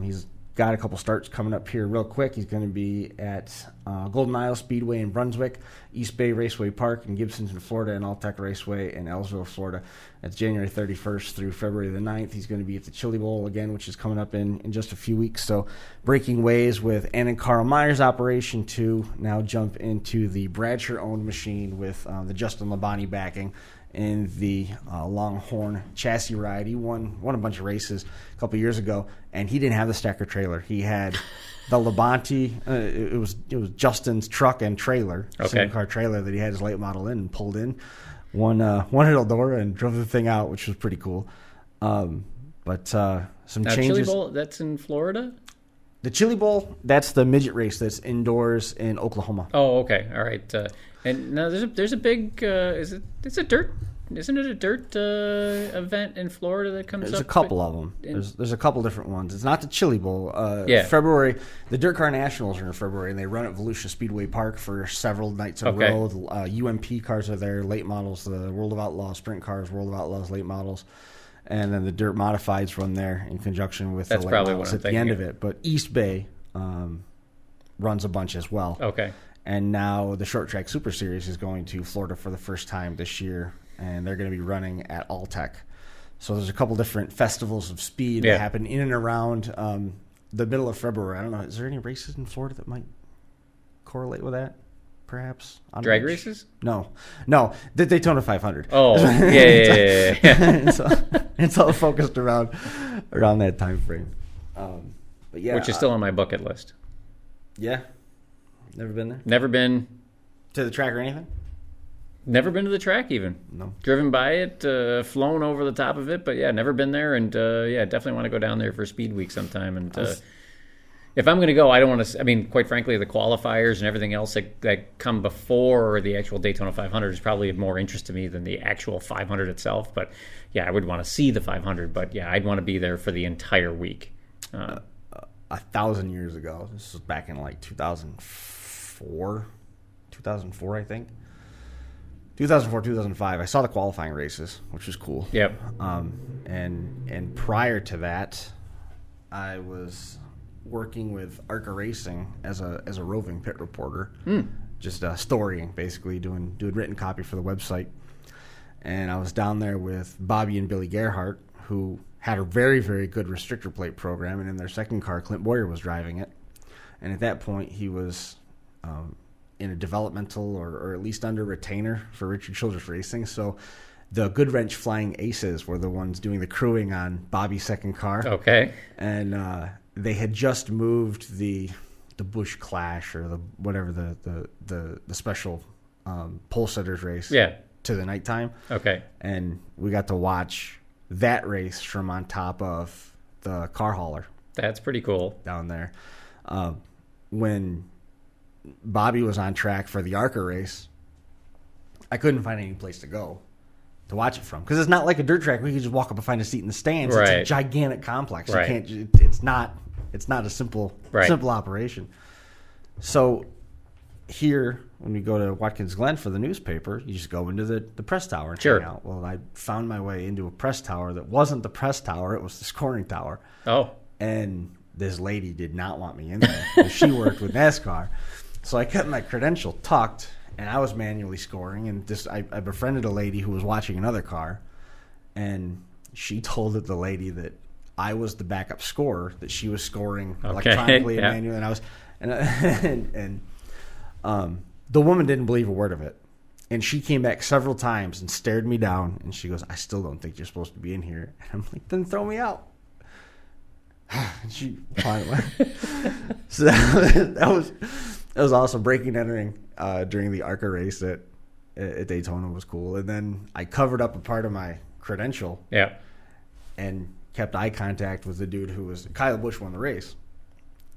He's got a couple starts coming up here real quick. He's going to be at Golden Isle Speedway in Brunswick, East Bay Raceway Park in Gibsonton, Florida, and Alltech Raceway in Ellsville, Florida. That's January 31st through February the 9th. He's going to be at the Chili Bowl again, which is coming up in just a few weeks. So breaking ways with Ann and Carl Myers operation to now jump into the Bradsher-owned machine with the Justin Labonte backing in the Longhorn chassis ride. He won a bunch of races a couple years ago, and he didn't have the stacker trailer. He had the Labonte. It was Justin's truck and trailer, single car trailer that he had his late model in and pulled in won at Eldora and drove the thing out, which was pretty cool. But some Now, changes. Chili Bowl, that's in Florida? The Chili Bowl, that's the midget race that's indoors in Oklahoma. Oh, okay. All right. And now there's a big isn't it a dirt event in Florida that comes There's up? a couple of them. There's a couple different ones. It's not the Chili Bowl. Yeah. February, the Dirt Car Nationals are in February, and they run at Volusia Speedway Park for several nights in a Okay. row. UMP cars are there, late models, the World of Outlaws sprint cars, World of Outlaws late models, and then the Dirt Modifieds run there in conjunction with That's the late probably models what I'm at the end thinking of it. But East Bay runs a bunch as well. Okay. And now the Short Track Super Series is going to Florida for the first time this year, and they're going to be running at Alltech. So there's a couple different festivals of speed that happen in and around the middle of February. I don't know. Is there any races in Florida that might correlate with that? Perhaps on Drag which- races? No, the Daytona 500. Oh, yeah. It's all focused around that time frame. But yeah, Which is still on my bucket list. yeah. Never been there Never been to the track or anything. Never been to the track even. No. Driven by it, flown over the top of it, but yeah, never been there. And definitely want to go down there for Speed Week sometime. And if I'm going to go, I don't want to. I mean, quite frankly, the qualifiers and everything else that come before the actual Daytona 500 is probably of more interest to me than the actual 500 itself. But yeah, I would want to see the 500. But yeah, I'd want to be there for the entire week. 1,000 years ago. This was back in like 2004, I think. 2004, 2005. I saw the qualifying races, which was cool. Yep. And prior to that, I was working with ARCA Racing as a roving pit reporter, just storying, basically doing written copy for the website. And I was down there with Bobby and Billy Gerhardt, who had a very, very good restrictor plate program, and in their second car, Clint Boyer was driving it. And at that point, he was in a developmental or at least under retainer for Richard Childress Racing. So the Good Wrench Flying Aces were the ones doing the crewing on Bobby's second car. Okay. And they had just moved the Bush Clash or the whatever the special pole setters race to the nighttime. Okay. And we got to watch that race from on top of the car hauler That's pretty cool. down there. When Bobby was on track for the ARCA race, I couldn't find any place to go to watch it from, because it's not like a dirt track where you can just walk up and find a seat in the stands. Right. It's a gigantic complex. Right. You can't. It's not a simple operation. So here, when we go to Watkins Glen for the newspaper, you just go into the press tower and hang out. Well, I found my way into a press tower that wasn't the press tower; it was the scoring tower. Oh. And this lady did not want me in there because she worked with NASCAR. So I kept my credential tucked, and I was manually scoring. And I befriended a lady who was watching another car, and she told the lady that I was the backup scorer, that she was scoring electronically and manually. And I was, and the woman didn't believe a word of it. And she came back several times and stared me down, and she goes, "I still don't think you're supposed to be in here." And I'm like, "Then throw me out." And she finally so that was awesome. Breaking and entering during the ARCA race at Daytona was cool. And then I covered up a part of my credential and kept eye contact with the dude who was Kyle Busch won the race,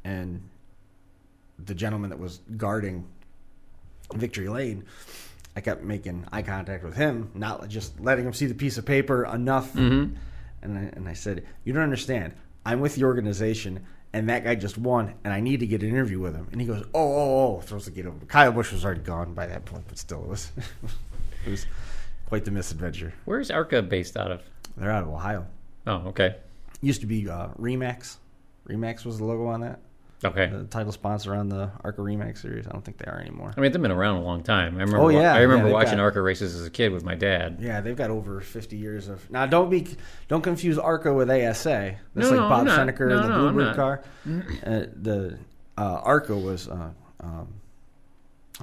and the gentleman that was guarding Victory Lane, I kept making eye contact with him, not just letting him see the piece of paper enough. And I said, "You don't understand. I'm with the organization, and that guy just won, and I need to get an interview with him." And he goes, oh, throws the gate over. Kyle Busch was already gone by that point, but still, it was quite the misadventure. Where's ARCA based out of? They're out of Ohio. Oh, okay. Used to be Remax. Remax was the logo on that. Okay. The title sponsor on the ARCA Remax series. I don't think they are anymore. I mean, they've been around a long time. I remember watching ARCA races as a kid with my dad. Yeah, they've got over 50 years of. Now, don't confuse ARCA with ASA. That's Bob Seneca and the Bluebird car. The ARCA was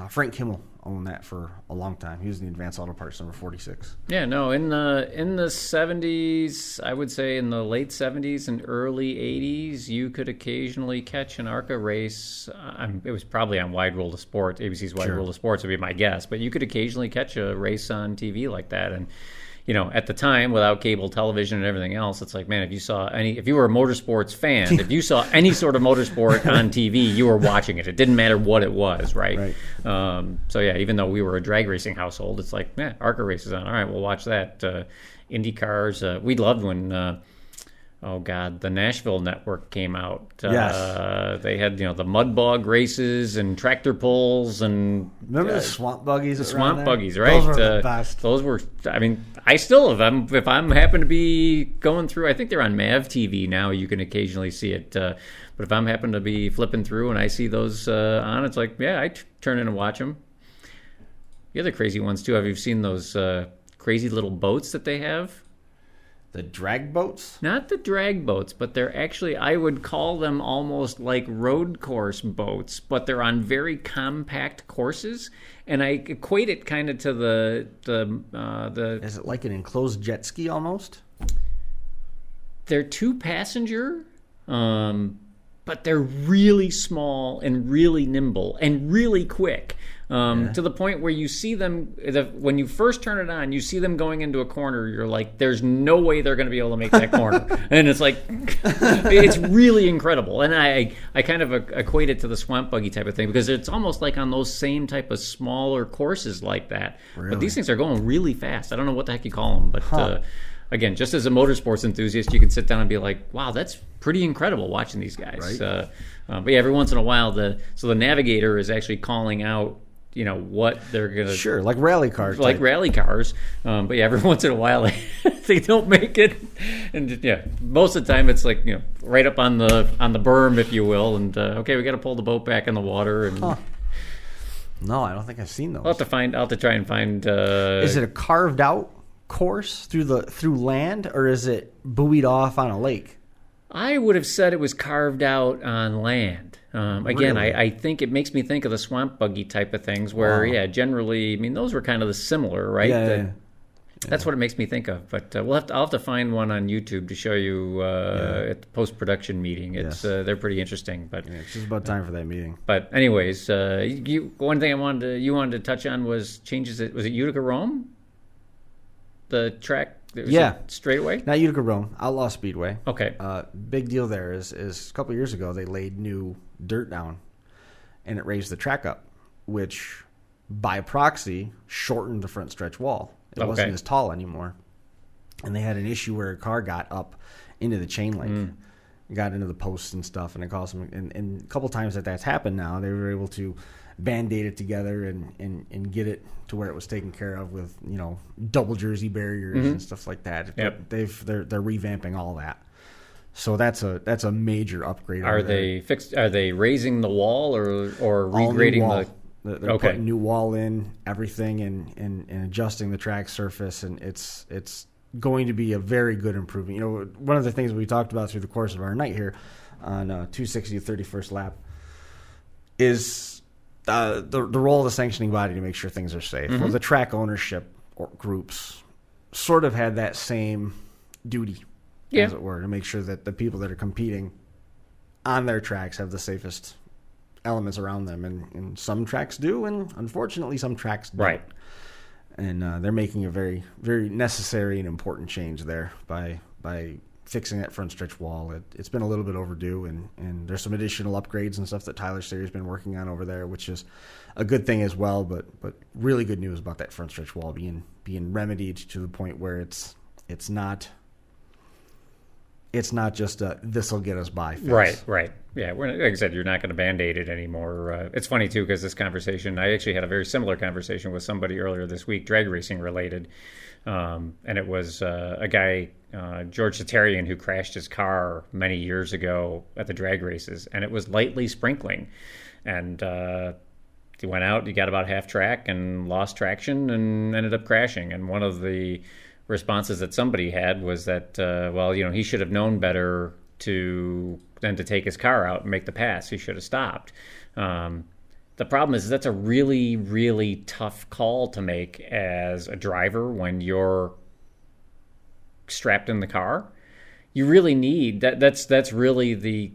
Frank Kimmel owned that for a long time. He was in the Advanced Auto Parts number 46. Yeah, no, in the 70s, I would say in the late 70s and early 80s, you could occasionally catch an ARCA race. It was probably on Wide World of Sports. ABC's Wide World of Sports would be my guess, but you could occasionally catch a race on TV like that. And at the time, without cable television and everything else, it's like, man, if you were a motorsports fan, if you saw any sort of motorsport on TV, you were watching it. It didn't matter what it was, right? So yeah, even though we were a drag racing household, it's like, ARCA races on. All right, we'll watch that. Indy cars. We loved when. The Nashville Network came out. Yes. They had, the mud bog races and tractor pulls and... Remember the swamp buggies? The swamp buggies, right? Those were the best. Those were, I still, if I'm happen to be going through, I think they're on MAV TV now, you can occasionally see it. But if I'm happen to be flipping through and I see those on, it's like, I turn in and watch them. The other crazy ones, too, have you seen those crazy little boats that they have? The drag boats? Not the drag boats, but they're actually, I would call them almost like road course boats, but they're on very compact courses. And I equate it kind of to the Is it like an enclosed jet ski almost? They're 2-passenger, but they're really small and really nimble and really quick. To the point where you see them, when you first turn it on, you see them going into a corner, you're like, there's no way they're going to be able to make that corner. And it's like, it's really incredible. And I kind of equate it to the swamp buggy type of thing, because it's almost like on those same type of smaller courses like that. Really? But these things are going really fast. I don't know what the heck you call them, but again, just as a motorsports enthusiast, you can sit down and be like, wow, that's pretty incredible watching these guys. Right. But yeah, every once in a while, the navigator is actually calling out, what they're going to... Sure, like rally cars. Like rally cars. But yeah, every once in a while, they don't make it. And most of the time, it's like, right up on the berm, if you will. And, okay, we got to pull the boat back in the water. And No, I don't think I've seen those. I'll have to try and find... Is it a carved out course through land, or is it buoyed off on a lake? I would have said it was carved out on land. Again, Really? I think it makes me think of the swamp buggy type of things where, generally, those were kind of the similar, right? Yeah. That's what it makes me think of. But I'll have to find one on YouTube to show you at the post-production meeting. It's they're pretty interesting. But It's just about time for that meeting. But anyways, one thing you wanted to touch on was changes. Was it Utica Rome? The track. Straightaway. Not Utica Rome, Outlaw Speedway. Okay. Big deal there is a couple years ago they laid new dirt down, and it raised the track up, which by proxy shortened the front stretch wall. It wasn't as tall anymore, and they had an issue where a car got up into the chain link, got into the posts and stuff, and it caused them. And a couple times that's happened now, they were able to band-aid it together and get it to where it was taken care of with double jersey barriers and stuff like that. Yep. They're revamping all that. So that's a major upgrade. Are they fixed? Are they raising the wall or regrading the? They're putting new wall in, everything, and adjusting the track surface, and it's going to be a very good improvement. One of the things we talked about through the course of our night here on 260 31st lap is the role of the sanctioning body to make sure things are safe. Well, the track ownership groups sort of had that same duty, as it were, to make sure that the people that are competing on their tracks have the safest elements around them. And some tracks do, and unfortunately some tracks don't. Right. And they're making a very, very necessary and important change there by fixing that front stretch wall. It's been a little bit overdue, and there's some additional upgrades and stuff that Tyler Sayre's been working on over there, which is a good thing as well. But really good news about that front stretch wall being remedied to the point where it's not just a this'll get us by fix. Right. Yeah, like I said, you're not going to Band-Aid it anymore. It's funny, too, because this conversation, I actually had a very similar conversation with somebody earlier this week, drag racing related. And it was a guy, George Satarian, who crashed his car many years ago at the drag races, and it was lightly sprinkling. And he went out, he got about half track and lost traction and ended up crashing. And one of the responses that somebody had was that, he should have known better than to take his car out and make the pass. He should have stopped. The problem is that's a really, really tough call to make as a driver when you're strapped in the car. You really need that's really the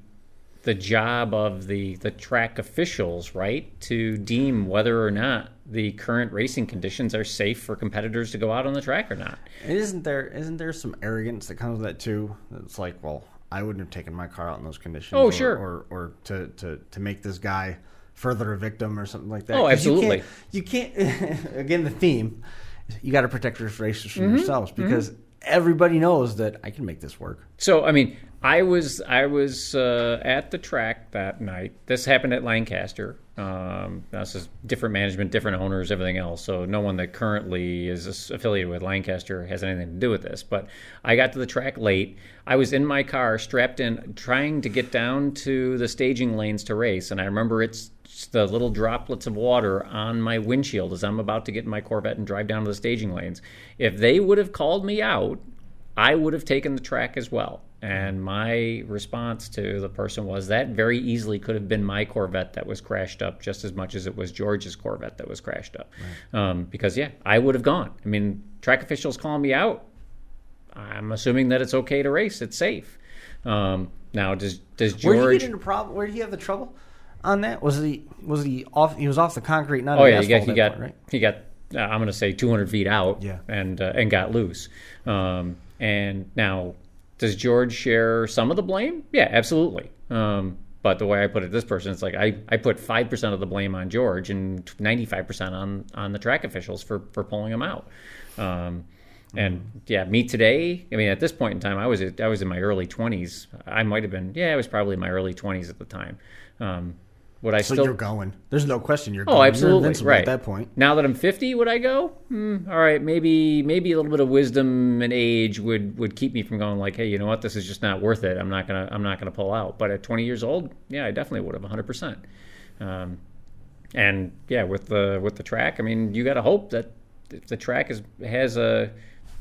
job of the track officials, right? To deem whether or not the current racing conditions are safe for competitors to go out on the track or not. And isn't there some arrogance that comes with that too? It's like, well, I wouldn't have taken my car out in those conditions. Oh, sure. Or to make this guy further a victim or something like that. Oh, 'Cause absolutely. You can't again, the theme, you got to protect your racers from yourselves, because everybody knows that I can make this work. So, I mean, I was at the track that night. This happened at Lancaster. This is different management, different owners, everything else. So no one that currently is affiliated with Lancaster has anything to do with this. But I got to the track late. I was in my car, strapped in, trying to get down to the staging lanes to race. And I remember it's the little droplets of water on my windshield as I'm about to get in my Corvette and drive down to the staging lanes. If they would have called me out, I would have taken the track as well. And my response to the person was that very easily could have been my Corvette that was crashed up just as much as it was George's Corvette that was crashed up. Right. Because, I would have gone. I mean, track officials calling me out, I'm assuming that it's okay to race. It's safe. Now, does George... Where did you get into problem? Where did he have the trouble on that? Was he off? He was off the concrete, not the asphalt. He got I'm going to say 200 feet out, yeah. and got loose. And now, does George share some of the blame? Yeah, absolutely. But the way I put it to this person, it's like I put 5% of the blame on George and 95% on the track officials for pulling him out. And me today, I mean, at this point in time, I was in my early 20s. I might have been, I was probably in my early 20s at the time. Would I so still? You're going. There's no question you're going. Oh, absolutely. You're invincible right. at that point. Now that I'm 50, would I go? All right, maybe a little bit of wisdom and age would keep me from going like, hey, you know what? This is just not worth it. I'm not gonna pull out. But at 20 years old, I definitely would have 100%. And with the track, I mean, you got to hope that if the track has a,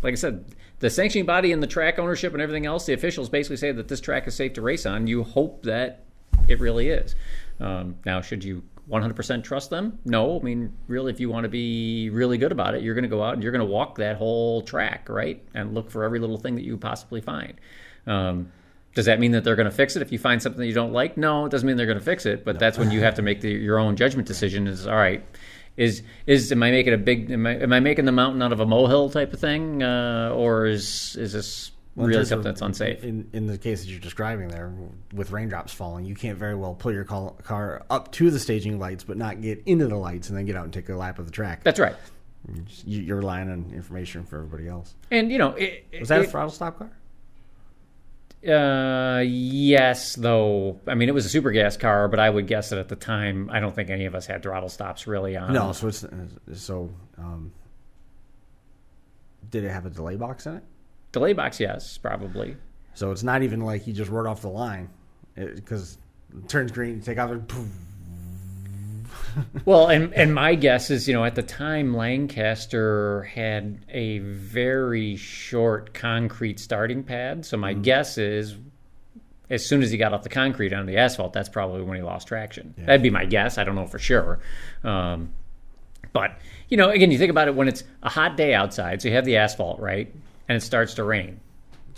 like I said, the sanctioning body and the track ownership and everything else, the officials basically say that this track is safe to race on. You hope that it really is. Now, should you 100% trust them? No. I mean, really, if you want to be really good about it, you're going to go out and you're going to walk that whole track, right? And look for every little thing that you possibly find. Does that mean that they're going to fix it if you find something that you don't like? No, it doesn't mean they're going to fix it, but that's when you have to make your own judgment decision. Is all right. Am I making am I making the mountain out of a molehill type of thing, or is this really something that's unsafe? In the case that you're describing there, with raindrops falling, you can't very well pull your car up to the staging lights, but not get into the lights and then get out and take a lap of the track. That's right. You're relying on information for everybody else. And was that a throttle stop car? Yes, though. I mean, it was a super gas car, but I would guess that at the time, I don't think any of us had throttle stops really on. No. Did it have a delay box in it? Delay box, yes, probably. So it's not even like you just rolled off the line, because it turns green, you take off, and poof. Well, and my guess is, at the time, Lancaster had a very short concrete starting pad. So my guess is, as soon as he got off the concrete onto the asphalt, that's probably when he lost traction. Yeah. That'd be my guess. I don't know for sure. But, again, you think about it when it's a hot day outside, so you have the asphalt, right? And it starts to rain.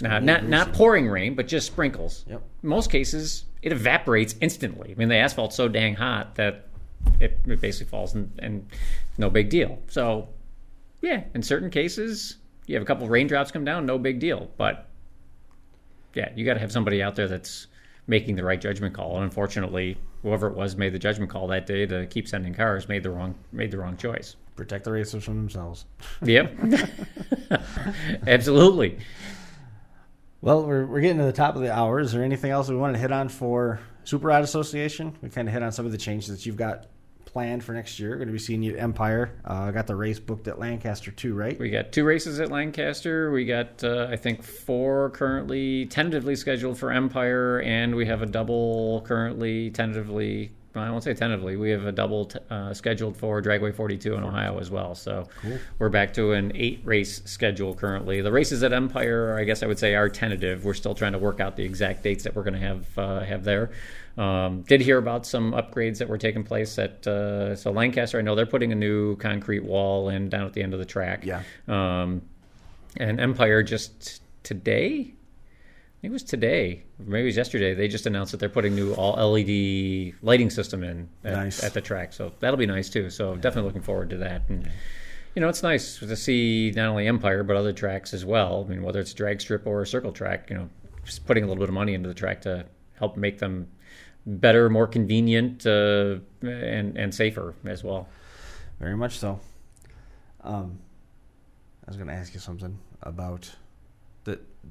Now, not pouring rain, but just sprinkles. Yep. In most cases, it evaporates instantly. I mean, the asphalt's so dang hot that it basically falls and no big deal. So, in certain cases, you have a couple of raindrops come down, no big deal. But, you got to have somebody out there that's making the right judgment call. And unfortunately, whoever it was made the judgment call that day to keep sending cars made the wrong choice. Protect the racers from themselves. Yep. Absolutely. Well, we're getting to the top of the hour. Is there anything else we want to hit on for Super Ride Association? We kind of hit on some of the changes that you've got planned for next year. We're going to be seeing you at Empire. Got the race booked at Lancaster too, right? We got 2 races at Lancaster. We got, I think, 4 currently tentatively scheduled for Empire, and we have a double currently tentatively I won't say tentatively, we have a double scheduled for Dragway 42 in Ohio as well. So we're back to an 8-race schedule currently. The races at Empire, I guess I would say, are tentative. We're still trying to work out the exact dates that we're going to have there. Did hear about some upgrades that were taking place at so Lancaster. I know they're putting a new concrete wall in down at the end of the track. Yeah. And Empire just today, I think it was today, maybe it was yesterday, they just announced that they're putting new all LED lighting system in at the track. So that'll be nice too. So definitely looking forward to that. And it's nice to see not only Empire but other tracks as well. I mean, whether it's drag strip or a circle track, just putting a little bit of money into the track to help make them better, more convenient, and safer as well. Very much so. I was going to ask you something about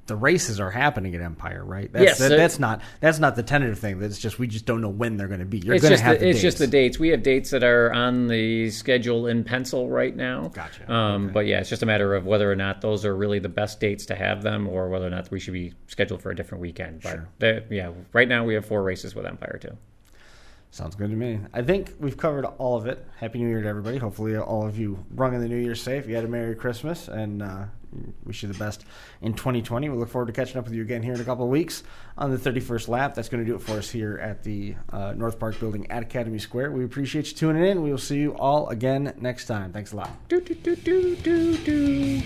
the races are happening at Empire, right? That's not the tentative thing. That's just we just don't know when they're going to be. It's just the dates. We have dates that are on the schedule in pencil right now. Gotcha. Okay. But it's just a matter of whether or not those are really the best dates to have them, or whether or not we should be scheduled for a different weekend. But sure. Right now we have 4 races with Empire too. Sounds good to me. I think we've covered all of it. Happy New Year to everybody. Hopefully all of you rung in the New Year safe. You had a Merry Christmas, and wish you the best in 2020. We look forward to catching up with you again here in a couple of weeks on the 31st lap. That's going to do it for us here at the North Park building at Academy Square. We appreciate you tuning in. We will see you all again next time. Thanks a lot. Do, do, do, do, do, do.